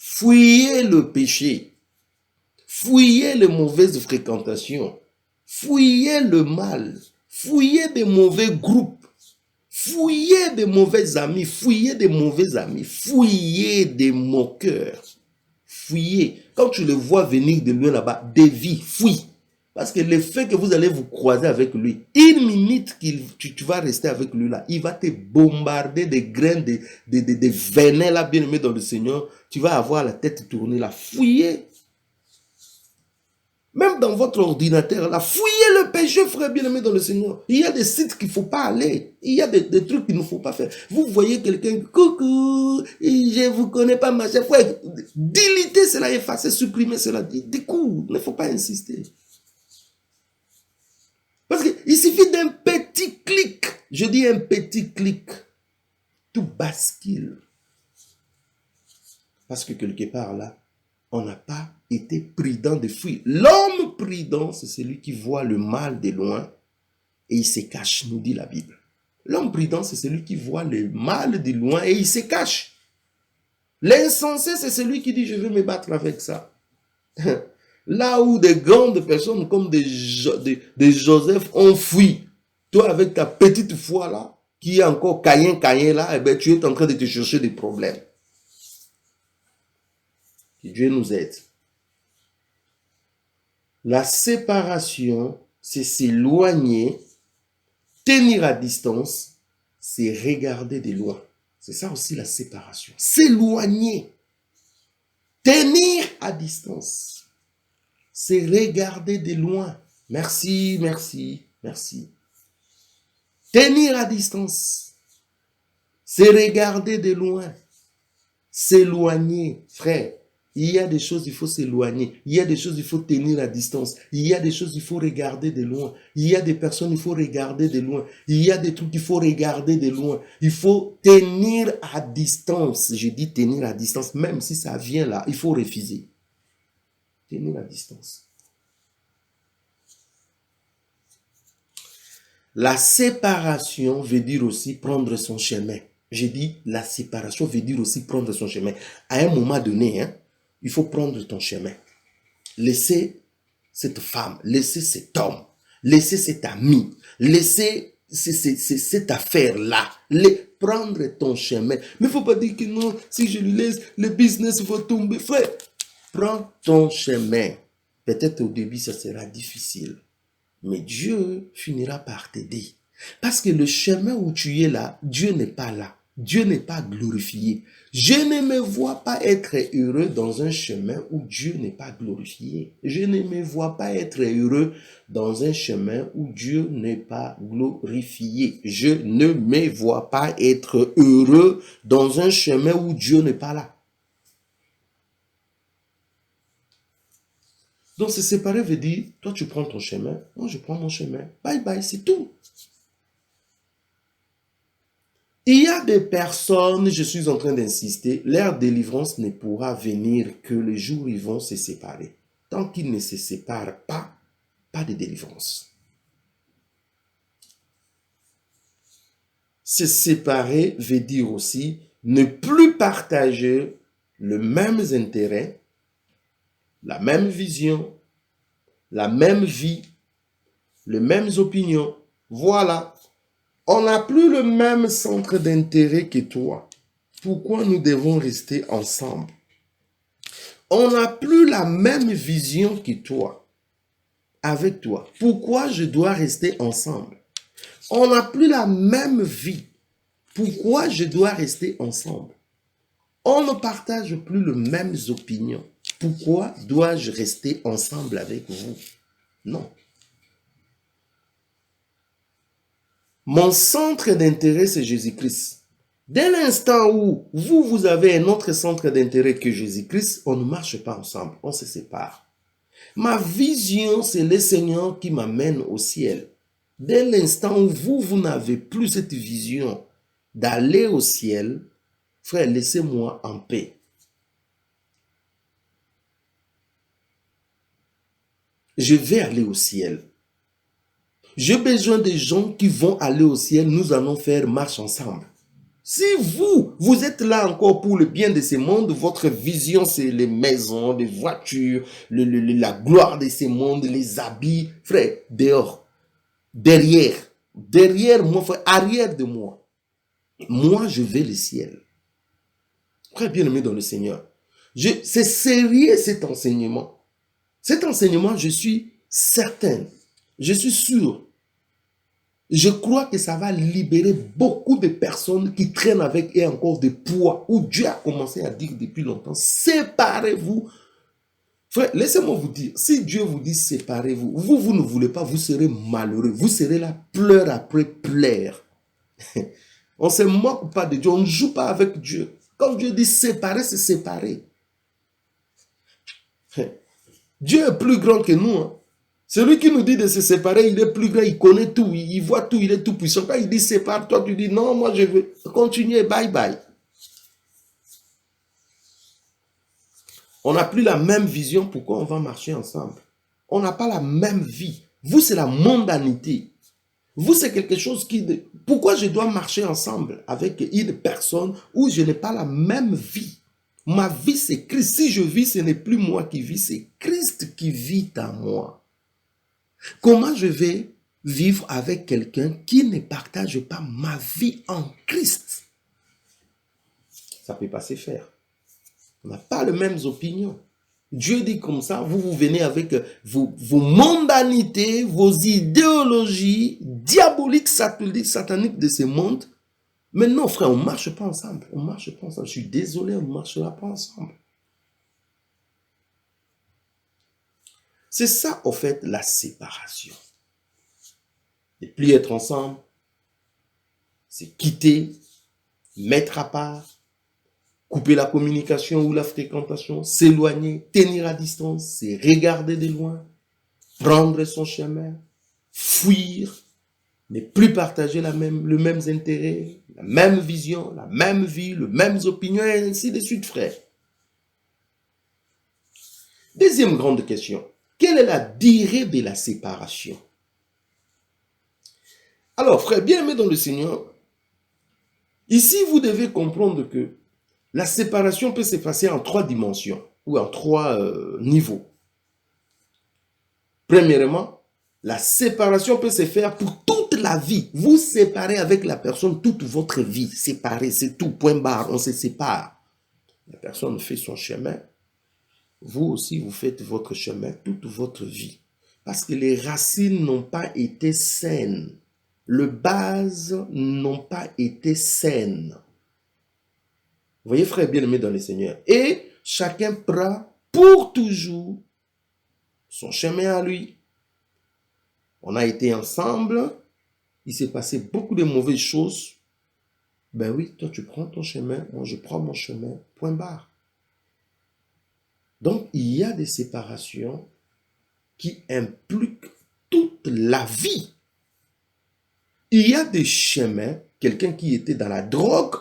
Fuyez le péché, fuyez les mauvaises fréquentations, fuyez le mal, fuyez des mauvais groupes, fuyez des mauvais amis, fuyez des mauvais amis, fuyez des moqueurs, fuyez. Quand tu le vois venir de loin là-bas, dévie, fuis. Parce que le fait que vous allez vous croiser avec lui, une minute tu vas rester avec lui là, il va te bombarder des graines, des venins là, bien aimé dans le Seigneur. Tu vas avoir la tête tournée là, fouillez. Même dans votre ordinateur là, fouillez le péché, frère bien aimé dans le Seigneur. Il y a des sites qu'il ne faut pas aller. Il y a des trucs qu'il ne faut pas faire. Vous voyez quelqu'un, coucou, je ne vous connais pas, machin. Frère, déliter cela, effacer, supprimer cela. Du coup, il ne faut pas insister. Parce qu'il suffit d'un petit clic, je dis un petit clic, tout bascule. Parce que quelque part là, on n'a pas été prudent de fuir. L'homme prudent, c'est celui qui voit le mal de loin et il se cache, nous dit la Bible. L'homme prudent, c'est celui qui voit le mal de loin et il se cache. L'insensé, c'est celui qui dit, je vais me battre avec ça. Là où des grandes personnes comme des Joseph ont fui, toi avec ta petite foi là, qui est encore caïen là, eh ben, tu es en train de te chercher des problèmes. Que Dieu nous aide. La séparation, c'est s'éloigner, tenir à distance, c'est regarder de loin. C'est ça aussi la séparation. S'éloigner, tenir à distance. C'est regarder de loin. Merci, merci, merci. Tenir à distance, c'est regarder de loin. S'éloigner, frère. Il y a des choses, il faut s'éloigner. Il y a des choses, il faut tenir à distance. Il y a des choses, il faut regarder de loin. Il y a des personnes, il faut regarder de loin. Il y a des trucs, il faut regarder de loin. Il faut tenir à distance. Je dis tenir à distance, même si ça vient là, il faut refuser. Tenir à distance. La séparation veut dire aussi prendre son chemin. J'ai dit, la séparation veut dire aussi prendre son chemin. À un moment donné, il faut prendre ton chemin. Laissez cette femme, laissez cet homme, laissez cet ami, laissez cette affaire-là. Prendre ton chemin. Mais il ne faut pas dire que non, si je lui laisse, le business va tomber. Frère, prends ton chemin. Peut-être au début, ça sera difficile. Mais Dieu finira par t'aider. Parce que le chemin où tu es là, Dieu n'est pas là. Dieu n'est pas glorifié. Je ne me vois pas être heureux dans un chemin où Dieu n'est pas glorifié. Je ne me vois pas être heureux dans un chemin où Dieu n'est pas glorifié. Je ne me vois pas être heureux dans un chemin où Dieu n'est pas là. Donc, se séparer veut dire, toi tu prends ton chemin, moi je prends mon chemin. Bye bye, c'est tout. Il y a des personnes, je suis en train d'insister, leur délivrance ne pourra venir que le jour où ils vont se séparer. Tant qu'ils ne se séparent pas, pas de délivrance. Se séparer veut dire aussi ne plus partager les mêmes intérêts, la même vision, la même vie, les mêmes opinions. Voilà. On n'a plus le même centre d'intérêt que toi. Pourquoi nous devons rester ensemble? On n'a plus la même vision que toi, avec toi. Pourquoi je dois rester ensemble? On n'a plus la même vie. Pourquoi je dois rester ensemble? On ne partage plus les mêmes opinions. Pourquoi dois-je rester ensemble avec vous? Non. Mon centre d'intérêt, c'est Jésus-Christ. Dès l'instant où vous avez un autre centre d'intérêt que Jésus-Christ, on ne marche pas ensemble, on se sépare. Ma vision, c'est le Seigneur qui m'amène au ciel. Dès l'instant où vous n'avez plus cette vision d'aller au ciel, frère, laissez-moi en paix. Je vais aller au ciel. J'ai besoin des gens qui vont aller au ciel. Nous allons faire marche ensemble. Si vous êtes là encore pour le bien de ce monde, votre vision, c'est les maisons, les voitures, la gloire de ce monde, les habits. Frère, dehors, derrière moi, frère, arrière de moi. Moi, je vais le ciel. Frère bien-aimé dans le Seigneur, c'est sérieux cet enseignement. Cet enseignement, je suis certain, je suis sûr, je crois que ça va libérer beaucoup de personnes qui traînent avec et encore des poids où Dieu a commencé à dire depuis longtemps, séparez-vous. Frère, laissez-moi vous dire, si Dieu vous dit séparez-vous, vous ne voulez pas, vous serez malheureux, vous serez là, pleur après pleurs. On ne se moque pas de Dieu, on ne joue pas avec Dieu. Quand Dieu dit séparer, c'est séparer. Dieu est plus grand que nous. Hein. Celui qui nous dit de se séparer, il est plus grand, il connaît tout, il voit tout, il est tout puissant. Quand il dit sépare, toi tu dis non, moi je veux continuer, bye bye. On n'a plus la même vision, pourquoi on va marcher ensemble? On n'a pas la même vie. Vous, c'est la mondanité. Vous, c'est quelque chose qui... Pourquoi je dois marcher ensemble avec une personne où je n'ai pas la même vie? Ma vie, c'est Christ. Si je vis, ce n'est plus moi qui vis, c'est Christ qui vit en moi. Comment je vais vivre avec quelqu'un qui ne partage pas ma vie en Christ? Ça ne peut pas se faire. On n'a pas les mêmes opinions. Dieu dit comme ça, vous venez avec vos mondanités, vos idéologies diaboliques, sataniques de ce monde. Mais non, frère, on ne marche pas ensemble. On ne marche pas ensemble. Je suis désolé, on ne marchera pas ensemble. C'est ça, au fait, la séparation. Ne plus être ensemble, c'est quitter, mettre à part, couper la communication ou la fréquentation, s'éloigner, tenir à distance, c'est regarder de loin, prendre son chemin, fuir, ne plus partager le même intérêt, la même vision, la même vie, les mêmes opinions, et ainsi de suite, frère. Deuxième grande question. Quelle est la durée de la séparation? Alors, frère, bien-aimé dans le Seigneur, ici, vous devez comprendre que la séparation peut s'effacer en 3 dimensions ou en 3 niveaux. Premièrement, la séparation peut se faire pour toute la vie. Vous séparez avec la personne toute votre vie. Séparez, c'est tout, point barre, on se sépare. La personne fait son chemin. Vous aussi, vous faites votre chemin toute votre vie. Parce que les racines n'ont pas été saines. Les bases n'ont pas été saines. Vous voyez, frère bien-aimé dans le Seigneur. Et chacun prend pour toujours son chemin à lui. On a été ensemble. Il s'est passé beaucoup de mauvaises choses. Ben oui, toi tu prends ton chemin, moi je prends mon chemin. Point barre. Donc, il y a des séparations qui impliquent toute la vie. Il y a des chemins, quelqu'un qui était dans la drogue,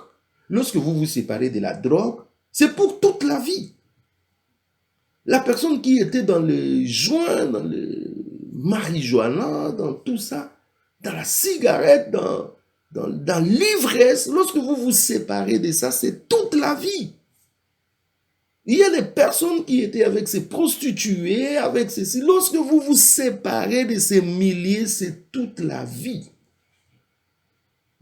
lorsque vous vous séparez de la drogue, c'est pour toute la vie. La personne qui était dans le joint, dans le marijuana, dans tout ça, dans la cigarette, dans l'ivresse, lorsque vous vous séparez de ça, c'est toute la vie. Il y a des personnes qui étaient avec ces prostituées, avec ceci. Lorsque vous vous séparez de ces milliers, c'est toute la vie.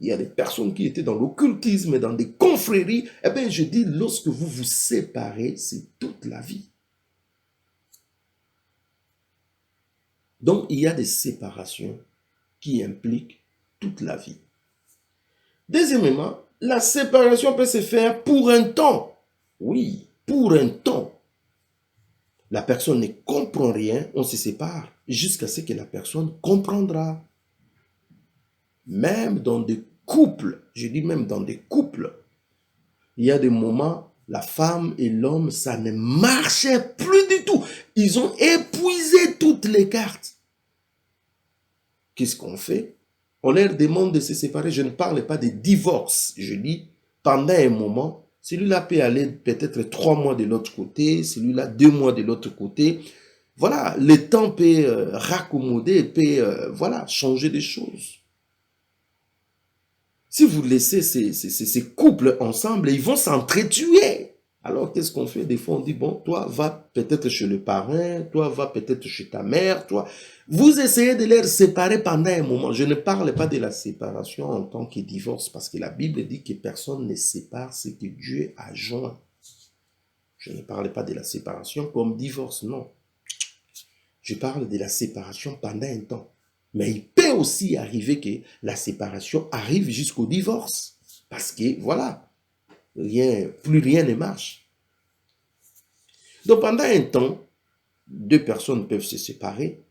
Il y a des personnes qui étaient dans l'occultisme, dans des confréries. Eh bien, je dis, lorsque vous vous séparez, c'est toute la vie. Donc, il y a des séparations qui impliquent toute la vie. Deuxièmement, la séparation peut se faire pour un temps. Oui, pour un temps. La personne ne comprend rien, on se sépare jusqu'à ce que la personne comprendra. Même dans des couples, je dis même dans des couples, il y a des moments, la femme et l'homme, ça ne marchait plus du tout. Ils ont épuisé toutes les cartes. Qu'est-ce qu'on fait? On leur demande de se séparer. Je ne parle pas de divorce. Je dis, pendant un moment, celui-là peut aller peut-être 3 mois de l'autre côté, celui-là 2 mois de l'autre côté. Voilà, le temps peut raccommoder, peut voilà, changer des choses. Si vous laissez ces couples ensemble, ils vont s'entretuer. Alors, qu'est-ce qu'on fait? Des fois, on dit, bon, toi, va peut-être chez le parrain, toi, va peut-être chez ta mère, toi. Vous essayez de les séparer pendant un moment. Je ne parle pas de la séparation en tant que divorce, parce que la Bible dit que personne ne sépare ce que Dieu a joint. Je ne parle pas de la séparation comme divorce, non. Je parle de la séparation pendant un temps. Mais il peut aussi arriver que la séparation arrive jusqu'au divorce. Parce que, voilà, plus rien ne marche. Donc, pendant un temps, 2 personnes peuvent se séparer.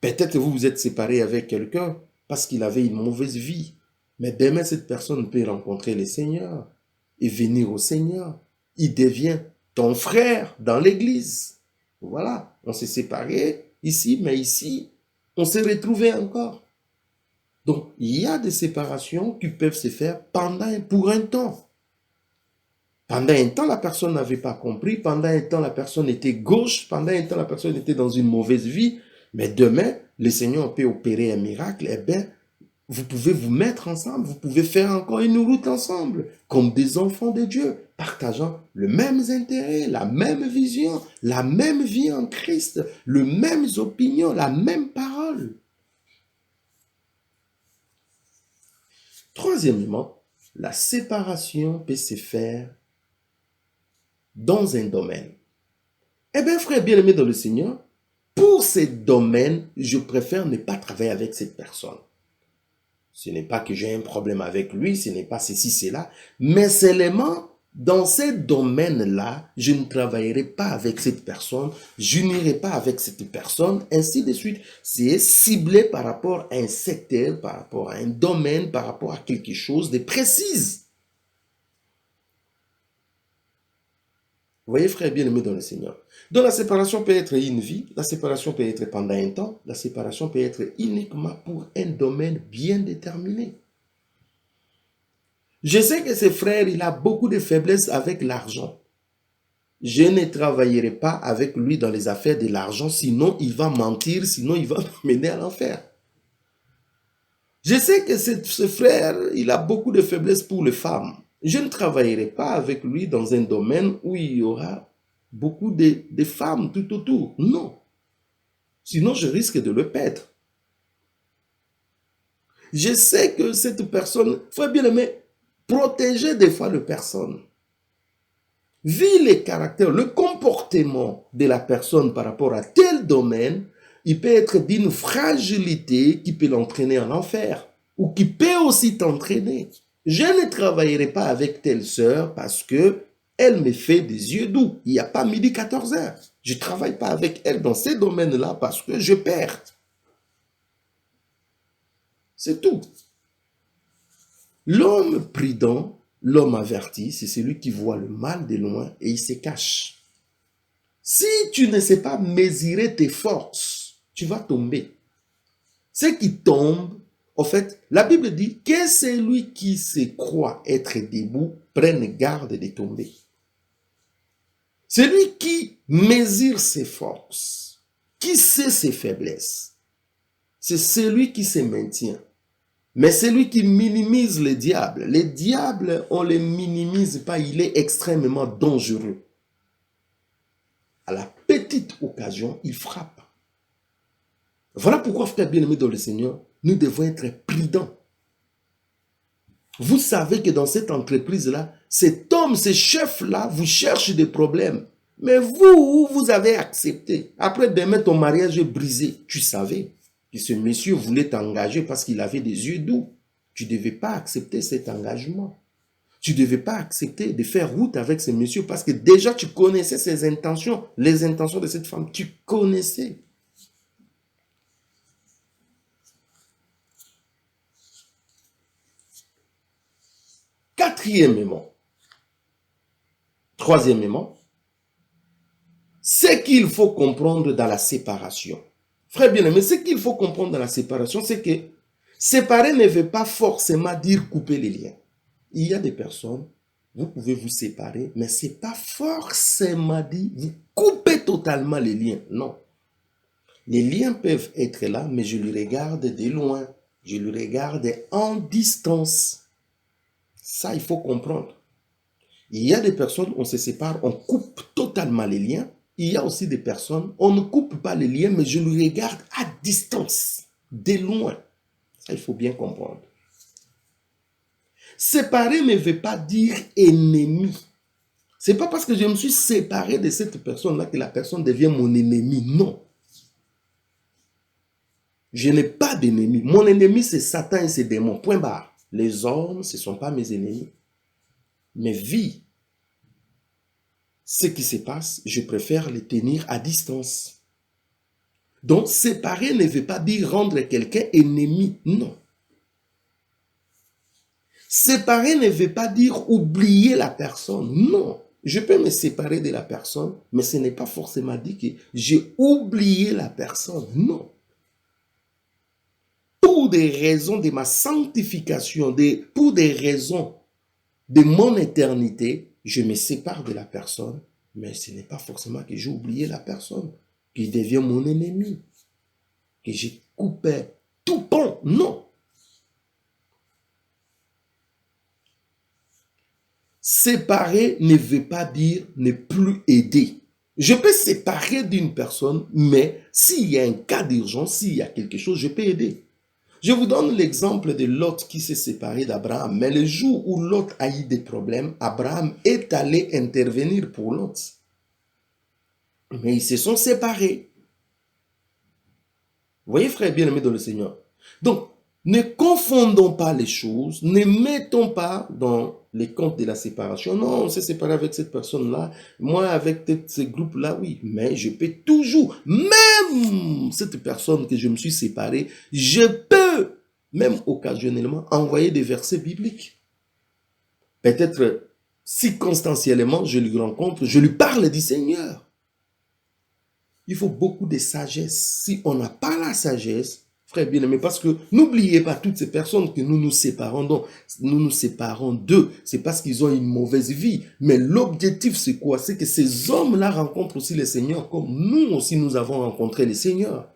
Peut-être vous vous êtes séparé avec quelqu'un parce qu'il avait une mauvaise vie. Mais demain, cette personne peut rencontrer le Seigneur et venir au Seigneur. Il devient ton frère dans l'église. Voilà, on s'est séparés ici, mais ici, on s'est retrouvés encore. Donc, il y a des séparations qui peuvent se faire pour un temps. Pendant un temps, la personne n'avait pas compris. Pendant un temps, la personne était gauche. Pendant un temps, la personne était dans une mauvaise vie. Mais demain, le Seigneur peut opérer un miracle. Eh bien, vous pouvez vous mettre ensemble. Vous pouvez faire encore une route ensemble. Comme des enfants de Dieu. Partageant le même intérêt, la même vision, la même vie en Christ, les mêmes opinions, la même parole. Troisièmement, la séparation peut se faire dans un domaine. Eh bien, frère bien-aimé dans le Seigneur, pour ces domaines, je préfère ne pas travailler avec cette personne. Ce n'est pas que j'ai un problème avec lui, ce n'est pas ceci, cela, mais seulement dans ces domaines-là, je ne travaillerai pas avec cette personne, je n'irai pas avec cette personne, ainsi de suite. C'est ciblé par rapport à un secteur, par rapport à un domaine, par rapport à quelque chose de précis. Vous voyez, frère bien-aimé dans le Seigneur. Donc la séparation peut être une vie, la séparation peut être pendant un temps, la séparation peut être uniquement pour un domaine bien déterminé. Je sais que ce frère, il a beaucoup de faiblesses avec l'argent. Je ne travaillerai pas avec lui dans les affaires de l'argent, sinon il va mentir, sinon il va me mener à l'enfer. Je sais que ce frère, il a beaucoup de faiblesses pour les femmes. Je ne travaillerai pas avec lui dans un domaine où il y aura beaucoup de femmes tout autour. Non. Sinon, je risque de le perdre. Je sais que cette personne, il faut bien aimer, protéger des fois les personnes. Vu les caractères, le comportement de la personne par rapport à tel domaine, il peut être d'une fragilité qui peut l'entraîner en enfer ou qui peut aussi t'entraîner. Je ne travaillerai pas avec telle sœur parce que elle me fait des yeux doux. Il n'y a pas midi 14 heures. Je ne travaille pas avec elle dans ces domaines-là parce que je perds. C'est tout. L'homme prudent, l'homme averti, c'est celui qui voit le mal de loin et il se cache. Si tu ne sais pas mesurer tes forces, tu vas tomber. Ceux qui tombent, en fait, la Bible dit que celui qui se croit être debout prenne garde de tomber. Celui qui mesure ses forces, qui sait ses faiblesses, c'est celui qui se maintient. Mais celui qui minimise le diable, on ne le minimise pas, il est extrêmement dangereux. À la petite occasion, il frappe. Voilà pourquoi, frère bien-aimé dans le Seigneur, nous devons être prudents. Vous savez que dans cette entreprise-là, cet homme, ce chef-là, vous cherche des problèmes. Mais vous avez accepté. Après demain, ton mariage est brisé. Tu savais que ce monsieur voulait t'engager parce qu'il avait des yeux doux. Tu ne devais pas accepter cet engagement. Tu ne devais pas accepter de faire route avec ce monsieur parce que déjà tu connaissais ses intentions, les intentions de cette femme. Tu connaissais. Quatrièmement, troisièmement, ce qu'il faut comprendre dans la séparation. Frère bien-aimé, ce qu'il faut comprendre dans la séparation, c'est que séparer ne veut pas forcément dire couper les liens. Il y a des personnes, vous pouvez vous séparer, mais ce n'est pas forcément dit vous coupez totalement les liens. Non. Les liens peuvent être là, mais je les regarde de loin. Je les regarde en distance. Ça, il faut comprendre. Il y a des personnes, on se sépare, on coupe totalement les liens. Il y a aussi des personnes, on ne coupe pas les liens, mais je les regarde à distance, de loin. Ça, il faut bien comprendre. Séparer ne veut pas dire ennemi. Ce n'est pas parce que je me suis séparé de cette personne-là que la personne devient mon ennemi. Non. Je n'ai pas d'ennemi. Mon ennemi, c'est Satan et ses démons. Point barre. Les hommes, ce ne sont pas mes ennemis. Mes vies, ce qui se passe, je préfère les tenir à distance. Donc, séparer ne veut pas dire rendre quelqu'un ennemi. Non. Séparer ne veut pas dire oublier la personne. Non. Je peux me séparer de la personne, mais ce n'est pas forcément dit que j'ai oublié la personne. Non. Pour des raisons de ma sanctification, pour des raisons de mon éternité, je me sépare de la personne, mais ce n'est pas forcément que j'ai oublié la personne, qui devient mon ennemi, que j'ai coupé tout pont. Non. Séparer ne veut pas dire ne plus aider. Je peux séparer d'une personne, mais s'il y a un cas d'urgence, s'il y a quelque chose, je peux aider. Je vous donne l'exemple de Lot qui s'est séparé d'Abraham. Mais le jour où Lot a eu des problèmes, Abraham est allé intervenir pour Lot. Mais ils se sont séparés. Vous voyez, frère bien-aimé dans le Seigneur. Donc, ne confondons pas les choses, ne mettons pas dans les comptes de la séparation. Non, on s'est séparé avec cette personne-là, moi avec ce groupe-là, oui. Mais je peux toujours, même cette personne que je me suis séparé, je peux, même occasionnellement, envoyer des versets bibliques. Peut-être circonstanciellement, je lui rencontre, je lui parle du Seigneur. Il faut beaucoup de sagesse. Si on n'a pas la sagesse, frère bien-aimé, parce que n'oubliez pas toutes ces personnes que nous nous séparons, donc nous nous séparons d'eux, c'est parce qu'ils ont une mauvaise vie. Mais l'objectif, c'est quoi? C'est que ces hommes-là rencontrent aussi le Seigneur, comme nous aussi nous avons rencontré le Seigneur.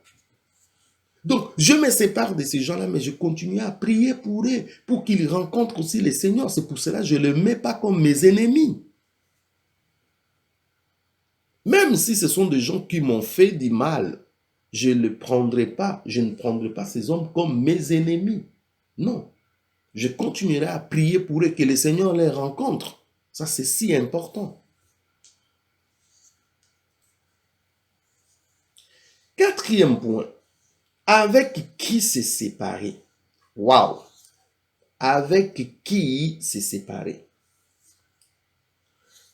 Donc, je me sépare de ces gens-là, mais je continue à prier pour eux, pour qu'ils rencontrent aussi le Seigneur. C'est pour cela que je ne les mets pas comme mes ennemis. Même si ce sont des gens qui m'ont fait du mal, je ne prendrai pas ces hommes comme mes ennemis. Non. Je continuerai à prier pour eux, que le Seigneur les rencontre. Ça, c'est si important. Quatrième point. Avec qui se séparer? Waouh! Avec qui se séparer?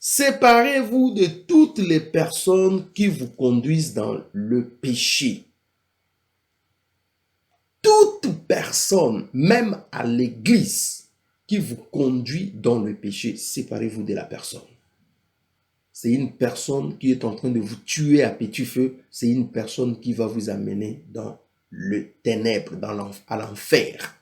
Séparez-vous de toutes les personnes qui vous conduisent dans le péché. Toute personne, même à l'église, qui vous conduit dans le péché, séparez-vous de la personne. C'est une personne qui est en train de vous tuer à petit feu. C'est une personne qui va vous amener dans le ténèbre, à l'enfer.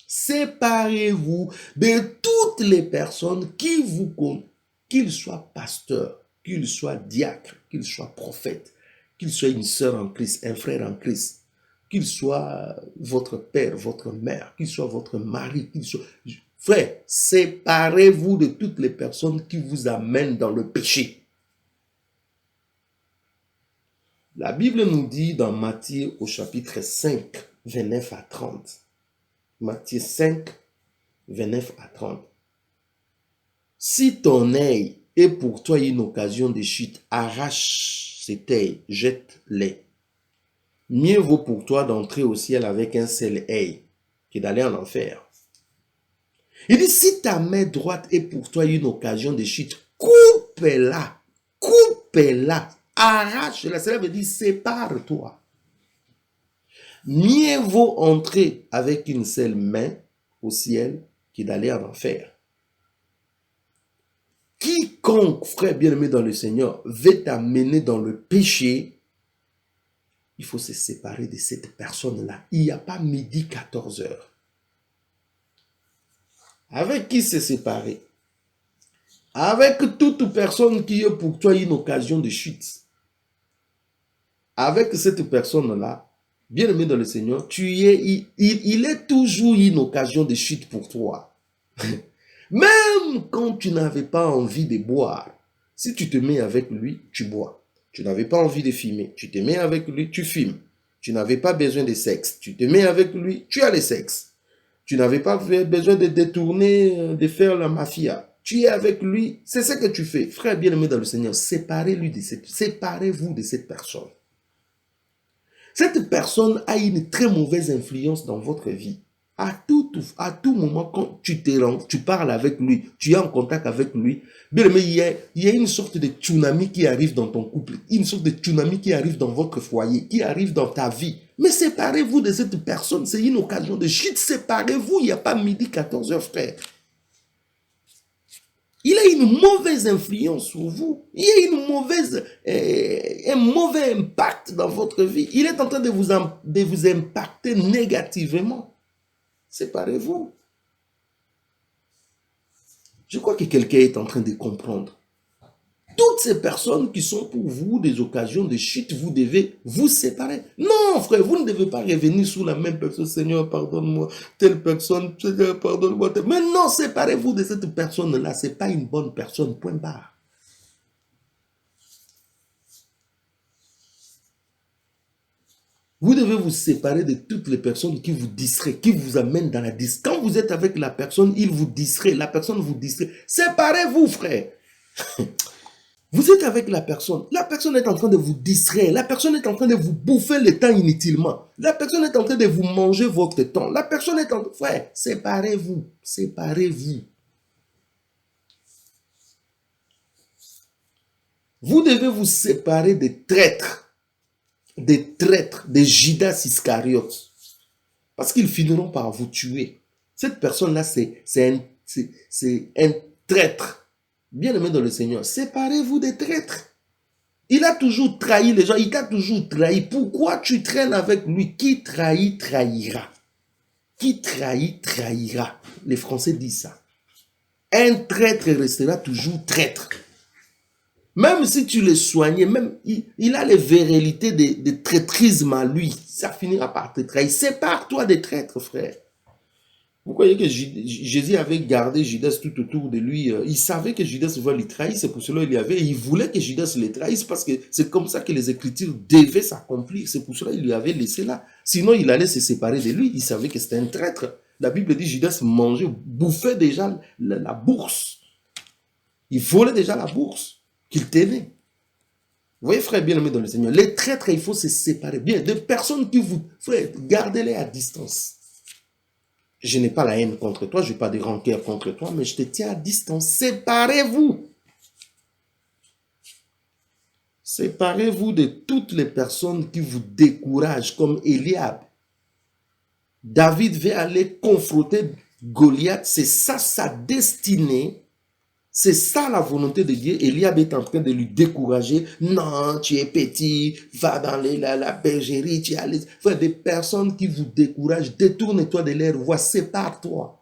Séparez-vous de toutes les personnes qui vous conduisent, qu'ils soient pasteurs, qu'ils soient diacres, qu'ils soient prophètes, qu'ils soient une sœur en Christ, un frère en Christ, qu'il soit votre père, votre mère, qu'il soit votre mari, qu'il soit... Frère, séparez-vous de toutes les personnes qui vous amènent dans le péché. La Bible nous dit dans Matthieu au chapitre 5, 29 à 30. Matthieu 5, 29 à 30. Si ton œil est pour toi une occasion de chute, arrache cet œil, jette-les. Mieux vaut pour toi d'entrer au ciel avec un seul œil que d'aller en enfer. Il dit, si ta main droite est pour toi une occasion de chute, coupe-la, coupe-la, arrache-la. Cela veut dire, sépare-toi. Mieux vaut entrer avec une seule main au ciel que d'aller en enfer. Quiconque, frère bien-aimé dans le Seigneur, veut t'amener dans le péché, il faut se séparer de cette personne-là. Il n'y a pas midi 14 heures. Avec qui se séparer? Avec toute personne qui est pour toi une occasion de chute. Avec cette personne-là, bien-aimé dans le Seigneur, il est toujours une occasion de chute pour toi. Même quand tu n'avais pas envie de boire, si tu te mets avec lui, tu bois. Tu n'avais pas envie de fumer, tu te mets avec lui, tu fumes. Tu n'avais pas besoin de sexe, tu te mets avec lui, tu as le sexe. Tu n'avais pas besoin de détourner, de faire la mafia. Tu es avec lui, c'est ce que tu fais. Frère bien-aimé dans le Seigneur, séparez-vous de cette personne. Cette personne a une très mauvaise influence dans votre vie. À tout moment, quand tu parles avec lui, tu es en contact avec lui, bien aimé, il y a une sorte de tsunami qui arrive dans ton couple, une sorte de tsunami qui arrive dans votre foyer, qui arrive dans ta vie. Mais séparez-vous de cette personne, c'est une occasion de chute, séparez-vous, il n'y a pas midi 14 heures, frère. Il a une mauvaise influence sur vous. Il y a un mauvais impact dans votre vie. Il est en train de vous impacter négativement. Séparez-vous. Je crois que quelqu'un est en train de comprendre. Toutes ces personnes qui sont pour vous des occasions de chute, vous devez vous séparer. Non, frère, vous ne devez pas revenir sous la même personne. Seigneur, pardonne-moi. Telle personne, Seigneur, pardonne-moi. Mais non, séparez-vous de cette personne-là. Ce n'est pas une bonne personne, point barre. Vous devez vous séparer de toutes les personnes qui vous distraient, qui vous amènent dans la distance. Quand vous êtes avec la personne, il vous distrait, la personne vous distrait. Séparez-vous, frère. Vous êtes avec la personne est en train de vous distraire, la personne est en train de vous bouffer le temps inutilement, la personne est en train de vous manger votre temps, la personne est en train... Frère, séparez-vous, séparez-vous. Vous devez vous séparer des traîtres, des Judas Iscariotes, parce qu'ils finiront par vous tuer. Cette personne-là, c'est un traître. Bien-aimé dans le Seigneur, séparez-vous des traîtres. Il a toujours trahi les gens, il t'a toujours trahi. Pourquoi tu traînes avec lui? Qui trahit, trahira. Qui trahit, trahira. Les Français disent ça. Un traître restera toujours traître. Même si tu le soignais, même il a les véralités de traîtrisme à lui. Ça finira par te trahir. Sépare-toi des traîtres, frère. Vous croyez que Jésus avait gardé Judas tout autour de lui? Il savait que Judas va le trahir, c'est pour cela il voulait que Judas le trahisse, parce que c'est comme ça que les Écritures devaient s'accomplir. C'est pour cela qu'il lui avait laissé là. Sinon, il allait se séparer de lui. Il savait que c'était un traître. La Bible dit Judas mangeait, bouffait déjà la bourse. Il volait déjà la bourse qu'il tenait. Vous voyez, frère bien-aimé dans le Seigneur, les traîtres, il faut se séparer. Bien, des personnes qui vous... Frère, gardez-les à distance. Je n'ai pas la haine contre toi, je n'ai pas de rancœur contre toi, mais je te tiens à distance. Séparez-vous. Séparez-vous de toutes les personnes qui vous découragent, comme Eliab. David veut aller confronter Goliath, c'est ça sa destinée. C'est ça la volonté de Dieu. Eliab est en train de lui décourager. Non, tu es petit, va dans la bergerie, tu as des personnes qui vous découragent. Détourne-toi de leur voie, sépare-toi.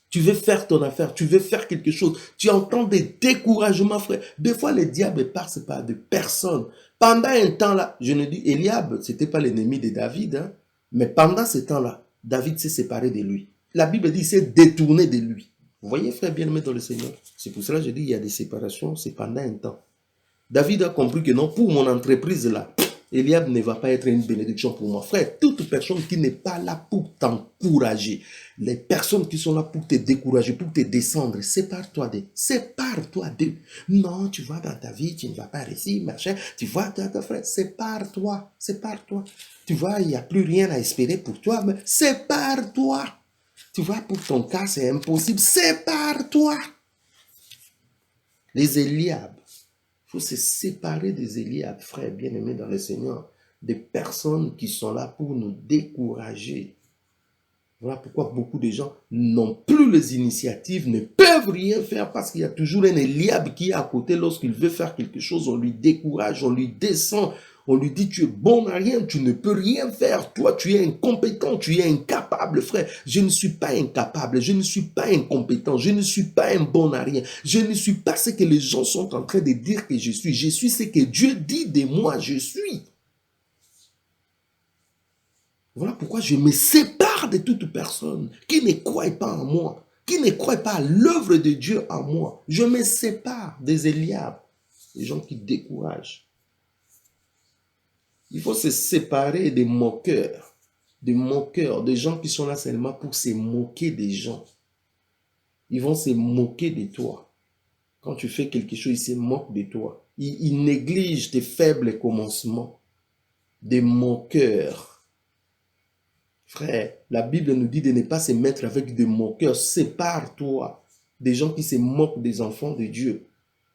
Tu veux faire ton affaire, tu veux faire quelque chose. Tu entends des découragements, frère. Des fois, le diable passe par des personnes. Pendant un temps là, je ne dis, Eliab, ce n'était pas l'ennemi de David, hein, mais pendant ce temps-là, David s'est séparé de lui. La Bible dit, il s'est détourné de lui. Vous voyez, frère bien-aimé dans le Seigneur, c'est pour cela que je dis il y a des séparations, c'est pendant un temps. David a compris que non, pour mon entreprise là, Eliab ne va pas être une bénédiction pour moi. Frère, toute personne qui n'est pas là pour t'encourager, les personnes qui sont là pour te décourager, pour te descendre, sépare-toi d'eux. Sépare-toi d'eux. Non, tu vois, dans ta vie, tu ne vas pas réussir, machin. Tu vois, frère, sépare-toi. Sépare-toi. Tu vois, il n'y a plus rien à espérer pour toi, mais sépare-toi. Tu vois, pour ton cas, c'est impossible. Sépare-toi. Les Eliab. Il faut se séparer des Eliab, frères bien-aimés dans le Seigneur, des personnes qui sont là pour nous décourager. Voilà pourquoi beaucoup de gens n'ont plus les initiatives, ne peuvent rien faire parce qu'il y a toujours un Eliab qui est à côté. Lorsqu'il veut faire quelque chose, on lui décourage, on lui descend, on lui dit tu es bon à rien, tu ne peux rien faire. Toi, tu es incompétent, tu es incapable, frère. Je ne suis pas incapable, je ne suis pas incompétent, je ne suis pas un bon à rien. Je ne suis pas ce que les gens sont en train de dire que je suis. Je suis ce que Dieu dit de moi, je suis. Voilà pourquoi je me sépare de toute personne qui ne croit pas en moi, qui ne croit pas à l'œuvre de Dieu en moi. Je me sépare des Eliab, des gens qui découragent. Il faut se séparer des moqueurs, des gens qui sont là seulement pour se moquer des gens. Ils vont se moquer de toi. Quand tu fais quelque chose, ils se moquent de toi. Ils négligent tes faibles commencements. Des moqueurs. Frère, la Bible nous dit de ne pas se mettre avec des moqueurs. Sépare-toi des gens qui se moquent des enfants de Dieu.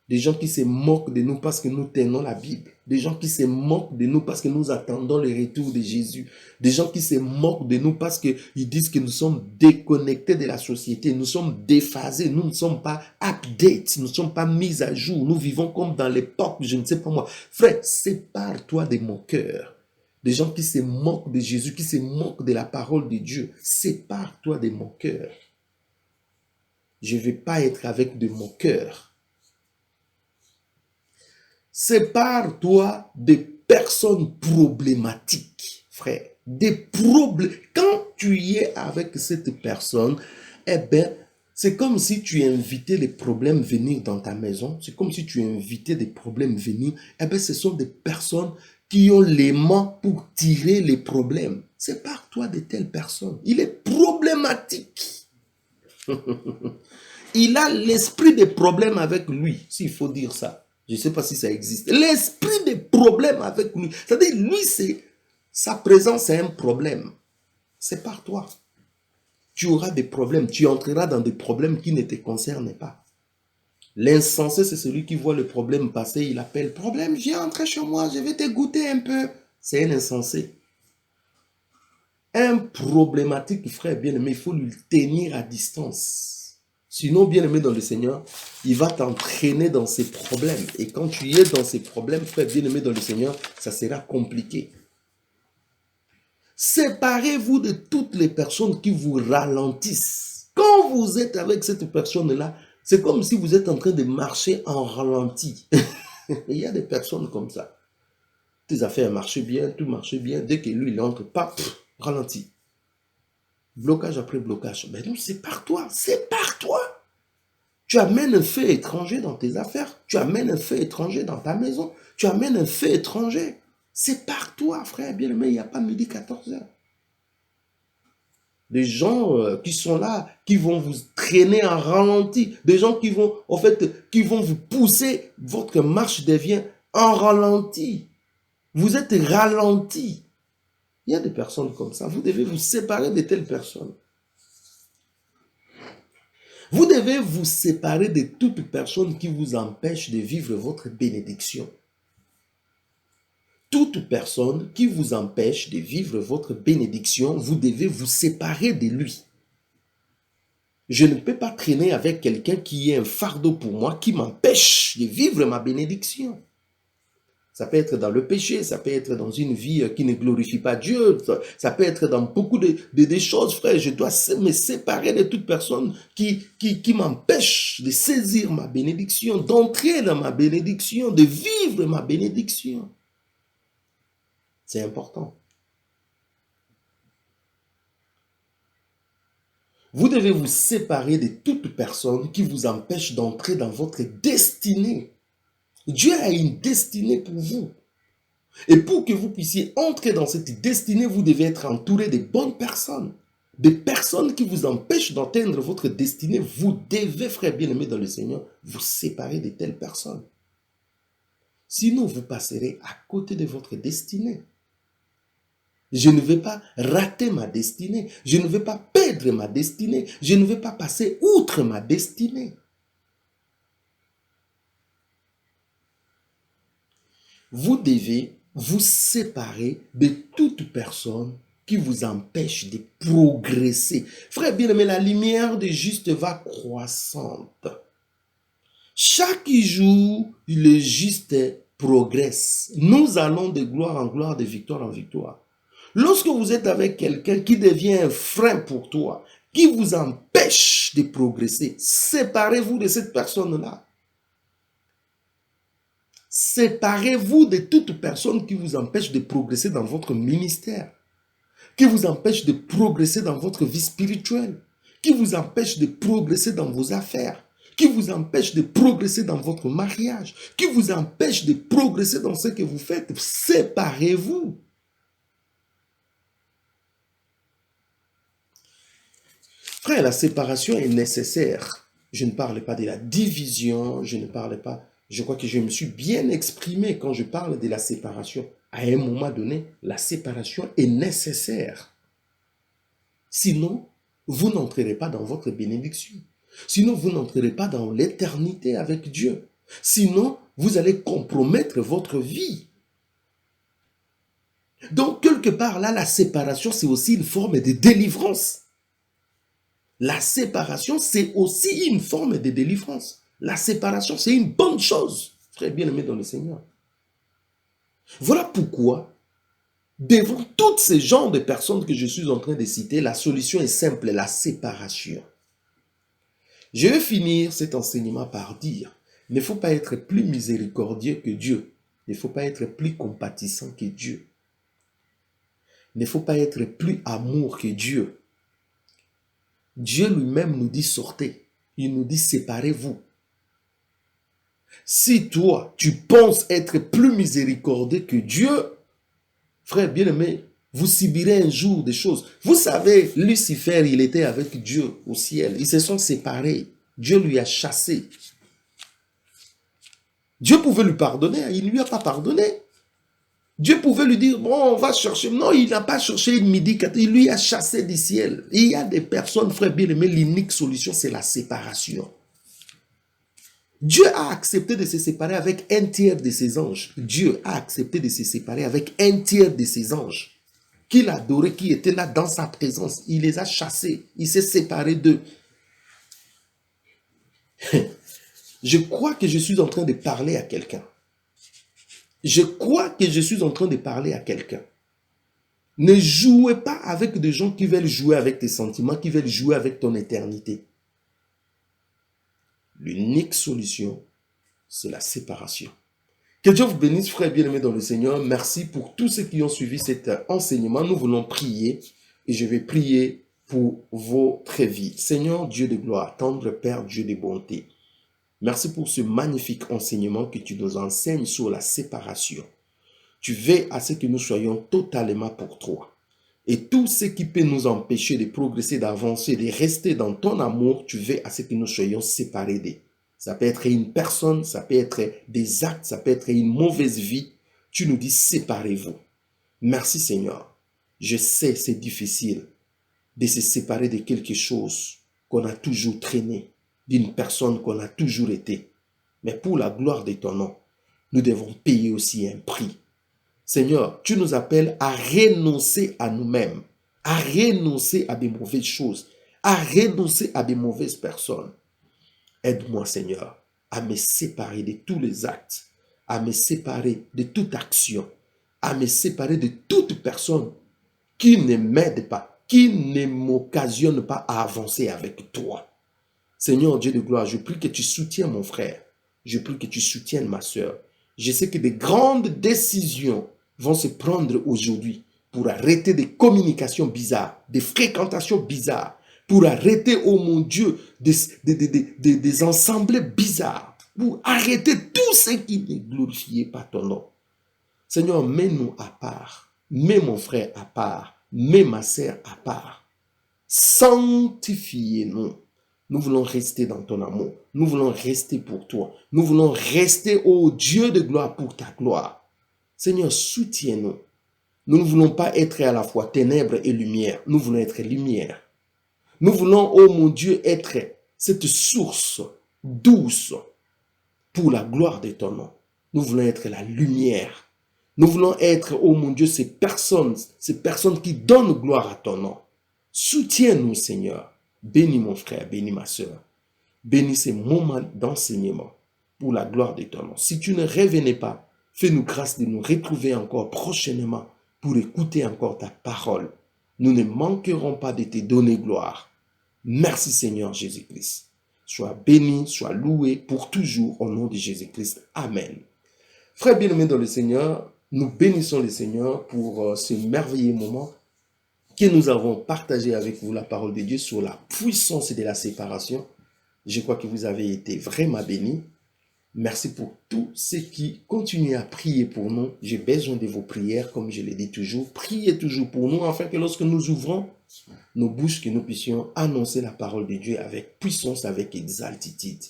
Des gens qui se moquent de nous parce que nous tenons la Bible. Des gens qui se moquent de nous parce que nous attendons le retour de Jésus. Des gens qui se moquent de nous parce qu'ils disent que nous sommes déconnectés de la société. Nous sommes déphasés. Nous ne sommes pas update. Nous ne sommes pas mis à jour. Nous vivons comme dans l'époque, je ne sais pas moi. Frère, sépare-toi des moqueurs. Des gens qui se moquent de Jésus, qui se moquent de la parole de Dieu. Sépare-toi des moqueurs. Je ne vais pas être avec des moqueurs. Sépare-toi des personnes problématiques, frère. Des problèmes. Quand tu y es avec cette personne, eh bien, c'est comme si tu invitais les problèmes venir dans ta maison. C'est comme si tu invitais des problèmes venir. Eh bien, ce sont des personnes qui ont les mains pour tirer les problèmes. Sépare-toi de telle personne. Il est problématique. Il a l'esprit des problèmes avec lui, s'il faut dire ça. Je ne sais pas si ça existe. L'esprit des problèmes avec lui. C'est-à-dire, lui, sa présence est un problème. Sépare-toi. Tu auras des problèmes. Tu entreras dans des problèmes qui ne te concernent pas. L'insensé, c'est celui qui voit le problème passer. Il appelle, problème, viens entrer chez moi, je vais te goûter un peu. C'est un insensé. Un problématique, frère bien-aimé, il faut lui tenir à distance. Sinon, bien-aimé dans le Seigneur, il va t'entraîner dans ses problèmes. Et quand tu es dans ses problèmes, frère bien-aimé dans le Seigneur, ça sera compliqué. Séparez-vous de toutes les personnes qui vous ralentissent. Quand vous êtes avec cette personne-là, c'est comme si vous êtes en train de marcher en ralenti. Il y a des personnes comme ça. Tes affaires marchent bien, tout marche bien. Dès que lui, il entre, pas ralenti. Blocage après blocage. Mais non, sépare-toi, sépare-toi. Tu amènes un fait étranger dans tes affaires. Tu amènes un fait étranger dans ta maison. Tu amènes un fait étranger. Sépare-toi, frère bien-aimé. Il n'y a pas midi 14h. Des gens qui sont là, qui vont vous traîner en ralenti. Des gens qui vont, en fait, qui vont vous pousser. Votre marche devient en ralenti. Vous êtes ralenti. Il y a des personnes comme ça. Vous devez vous séparer de telles personnes. Vous devez vous séparer de toute personne qui vous empêche de vivre votre bénédiction. Toute personne qui vous empêche de vivre votre bénédiction, vous devez vous séparer de lui. Je ne peux pas traîner avec quelqu'un qui est un fardeau pour moi, qui m'empêche de vivre ma bénédiction. Ça peut être dans le péché, ça peut être dans une vie qui ne glorifie pas Dieu, ça peut être dans beaucoup de choses, frère. Je dois me séparer de toute personne qui m'empêche de saisir ma bénédiction, d'entrer dans ma bénédiction, de vivre ma bénédiction. C'est important. Vous devez vous séparer de toute personne qui vous empêche d'entrer dans votre destinée. Dieu a une destinée pour vous. Et pour que vous puissiez entrer dans cette destinée, vous devez être entouré de bonnes personnes. Des personnes qui vous empêchent d'atteindre votre destinée. Vous devez, frère bien-aimé dans le Seigneur, vous séparer de telles personnes. Sinon, vous passerez à côté de votre destinée. Je ne vais pas rater ma destinée. Je ne vais pas perdre ma destinée. Je ne vais pas passer outre ma destinée. Vous devez vous séparer de toute personne qui vous empêche de progresser. Frère bien-aimé, la lumière des justes va croissante. Chaque jour, le juste progresse. Nous allons de gloire en gloire, de victoire en victoire. Lorsque vous êtes avec quelqu'un qui devient un frein pour toi, qui vous empêche de progresser, séparez-vous de cette personne-là. Séparez-vous de toute personne qui vous empêche de progresser dans votre ministère, qui vous empêche de progresser dans votre vie spirituelle, qui vous empêche de progresser dans vos affaires, qui vous empêche de progresser dans votre mariage, qui vous empêche de progresser dans ce que vous faites. Séparez-vous. Frère, la séparation est nécessaire. Je ne parle pas de la division, je ne parle pas... Je crois que je me suis bien exprimé quand je parle de la séparation. À un moment donné, la séparation est nécessaire. Sinon, vous n'entrerez pas dans votre bénédiction. Sinon, vous n'entrerez pas dans l'éternité avec Dieu. Sinon, vous allez compromettre votre vie. Donc, quelque part, là, la séparation, c'est aussi une forme de délivrance. La séparation, c'est aussi une forme de délivrance. La séparation, c'est une bonne chose, frère bien-aimé dans le Seigneur. Voilà pourquoi, devant tous ces genres de personnes que je suis en train de citer, la solution est simple, la séparation. Je vais finir cet enseignement par dire, il ne faut pas être plus miséricordieux que Dieu. Il ne faut pas être plus compatissant que Dieu. Il ne faut pas être plus amour que Dieu. Dieu lui-même nous dit sortez. Il nous dit séparez-vous. Si toi, tu penses être plus miséricordieux que Dieu, frère bien-aimé, vous subirez un jour des choses. Vous savez, Lucifer, il était avec Dieu au ciel. Ils se sont séparés. Dieu lui a chassé. Dieu pouvait lui pardonner, il ne lui a pas pardonné. Dieu pouvait lui dire, bon, on va chercher. Non, il n'a pas cherché une midi, il lui a chassé du ciel. Il y a des personnes, frère bien-aimé, l'unique solution, c'est la séparation. Dieu a accepté de se séparer avec un tiers de ses anges. Dieu a accepté de se séparer avec un tiers de ses anges qu'il adorait, qui étaient là dans sa présence. Il les a chassés. Il s'est séparé d'eux. Je crois que je suis en train de parler à quelqu'un. Je crois que je suis en train de parler à quelqu'un. Ne jouez pas avec des gens qui veulent jouer avec tes sentiments, qui veulent jouer avec ton éternité. L'unique solution, c'est la séparation. Que Dieu vous bénisse, frères bien-aimés dans le Seigneur. Merci pour tous ceux qui ont suivi cet enseignement. Nous voulons prier et je vais prier pour votre vie. Seigneur Dieu de gloire, tendre Père Dieu de bonté, merci pour ce magnifique enseignement que tu nous enseignes sur la séparation. Tu veilles à ce que nous soyons totalement pour toi. Et tout ce qui peut nous empêcher de progresser, d'avancer, de rester dans ton amour, tu veilles à ce que nous soyons séparés d'eux. Ça peut être une personne, ça peut être des actes, ça peut être une mauvaise vie. Tu nous dis séparez-vous. Merci Seigneur. Je sais c'est difficile de se séparer de quelque chose qu'on a toujours traîné, d'une personne qu'on a toujours été. Mais pour la gloire de ton nom, nous devons payer aussi un prix. Seigneur, tu nous appelles à renoncer à nous-mêmes, à renoncer à des mauvaises choses, à renoncer à des mauvaises personnes. Aide-moi, Seigneur, à me séparer de tous les actes, à me séparer de toute action, à me séparer de toute personne qui ne m'aide pas, qui ne m'occasionne pas à avancer avec toi. Seigneur Dieu de gloire, je prie que tu soutiennes mon frère. Je prie que tu soutiennes ma soeur. Je sais que des grandes décisions vont se prendre aujourd'hui pour arrêter des communications bizarres, des fréquentations bizarres, pour arrêter, oh mon Dieu, des ensembles bizarres, pour arrêter tout ce qui ne glorifiait pas ton nom. Seigneur, mets-nous à part. Mets mon frère à part. Mets ma sœur à part. Sanctifiez-nous. Nous voulons rester dans ton amour. Nous voulons rester pour toi. Nous voulons rester, ô Dieu de gloire, pour ta gloire. Seigneur, soutiens-nous. Nous ne voulons pas être à la fois ténèbres et lumière. Nous voulons être lumière. Nous voulons, ô mon Dieu, être cette source douce pour la gloire de ton nom. Nous voulons être la lumière. Nous voulons être, ô mon Dieu, ces personnes qui donnent gloire à ton nom. Soutiens-nous, Seigneur. Bénis mon frère, bénis ma soeur. Bénis ces moments d'enseignement pour la gloire de ton nom. Si tu ne revenais pas, fais-nous grâce de nous retrouver encore prochainement pour écouter encore ta parole. Nous ne manquerons pas de te donner gloire. Merci Seigneur Jésus-Christ. Sois béni, sois loué pour toujours au nom de Jésus-Christ. Amen. Frères bien-aimés dans le Seigneur, nous bénissons le Seigneur pour ce merveilleux moment que nous avons partagé avec vous la parole de Dieu sur la puissance de la séparation. Je crois que vous avez été vraiment bénis. Merci pour tous ceux qui continuent à prier pour nous. J'ai besoin de vos prières, comme je le dis toujours. Priez toujours pour nous, afin que lorsque nous ouvrons nos bouches, que nous puissions annoncer la parole de Dieu avec puissance, avec exaltitude.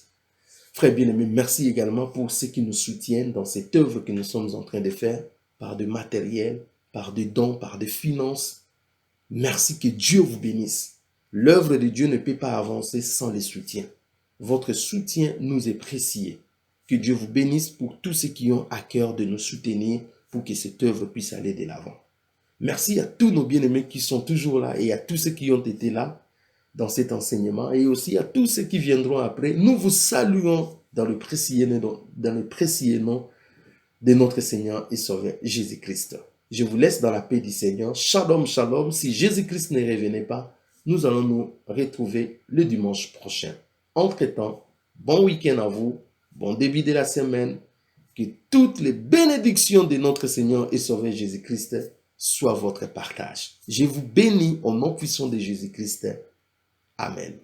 Frères bien-aimés, merci également pour ceux qui nous soutiennent dans cette œuvre que nous sommes en train de faire, par de matériel, par des dons, par des finances. Merci, que Dieu vous bénisse. L'œuvre de Dieu ne peut pas avancer sans les soutiens. Votre soutien nous est précieux. Que Dieu vous bénisse pour tous ceux qui ont à cœur de nous soutenir pour que cette œuvre puisse aller de l'avant. Merci à tous nos bien-aimés qui sont toujours là et à tous ceux qui ont été là dans cet enseignement et aussi à tous ceux qui viendront après. Nous vous saluons dans le précieux nom de notre Seigneur et Sauveur Jésus-Christ. Je vous laisse dans la paix du Seigneur. Shalom, shalom. Si Jésus-Christ ne revenait pas, nous allons nous retrouver le dimanche prochain. Entre-temps, bon week-end à vous, bon début de la semaine. Que toutes les bénédictions de notre Seigneur et Sauveur Jésus-Christ soient votre partage. Je vous bénis au nom puissant de Jésus-Christ. Amen.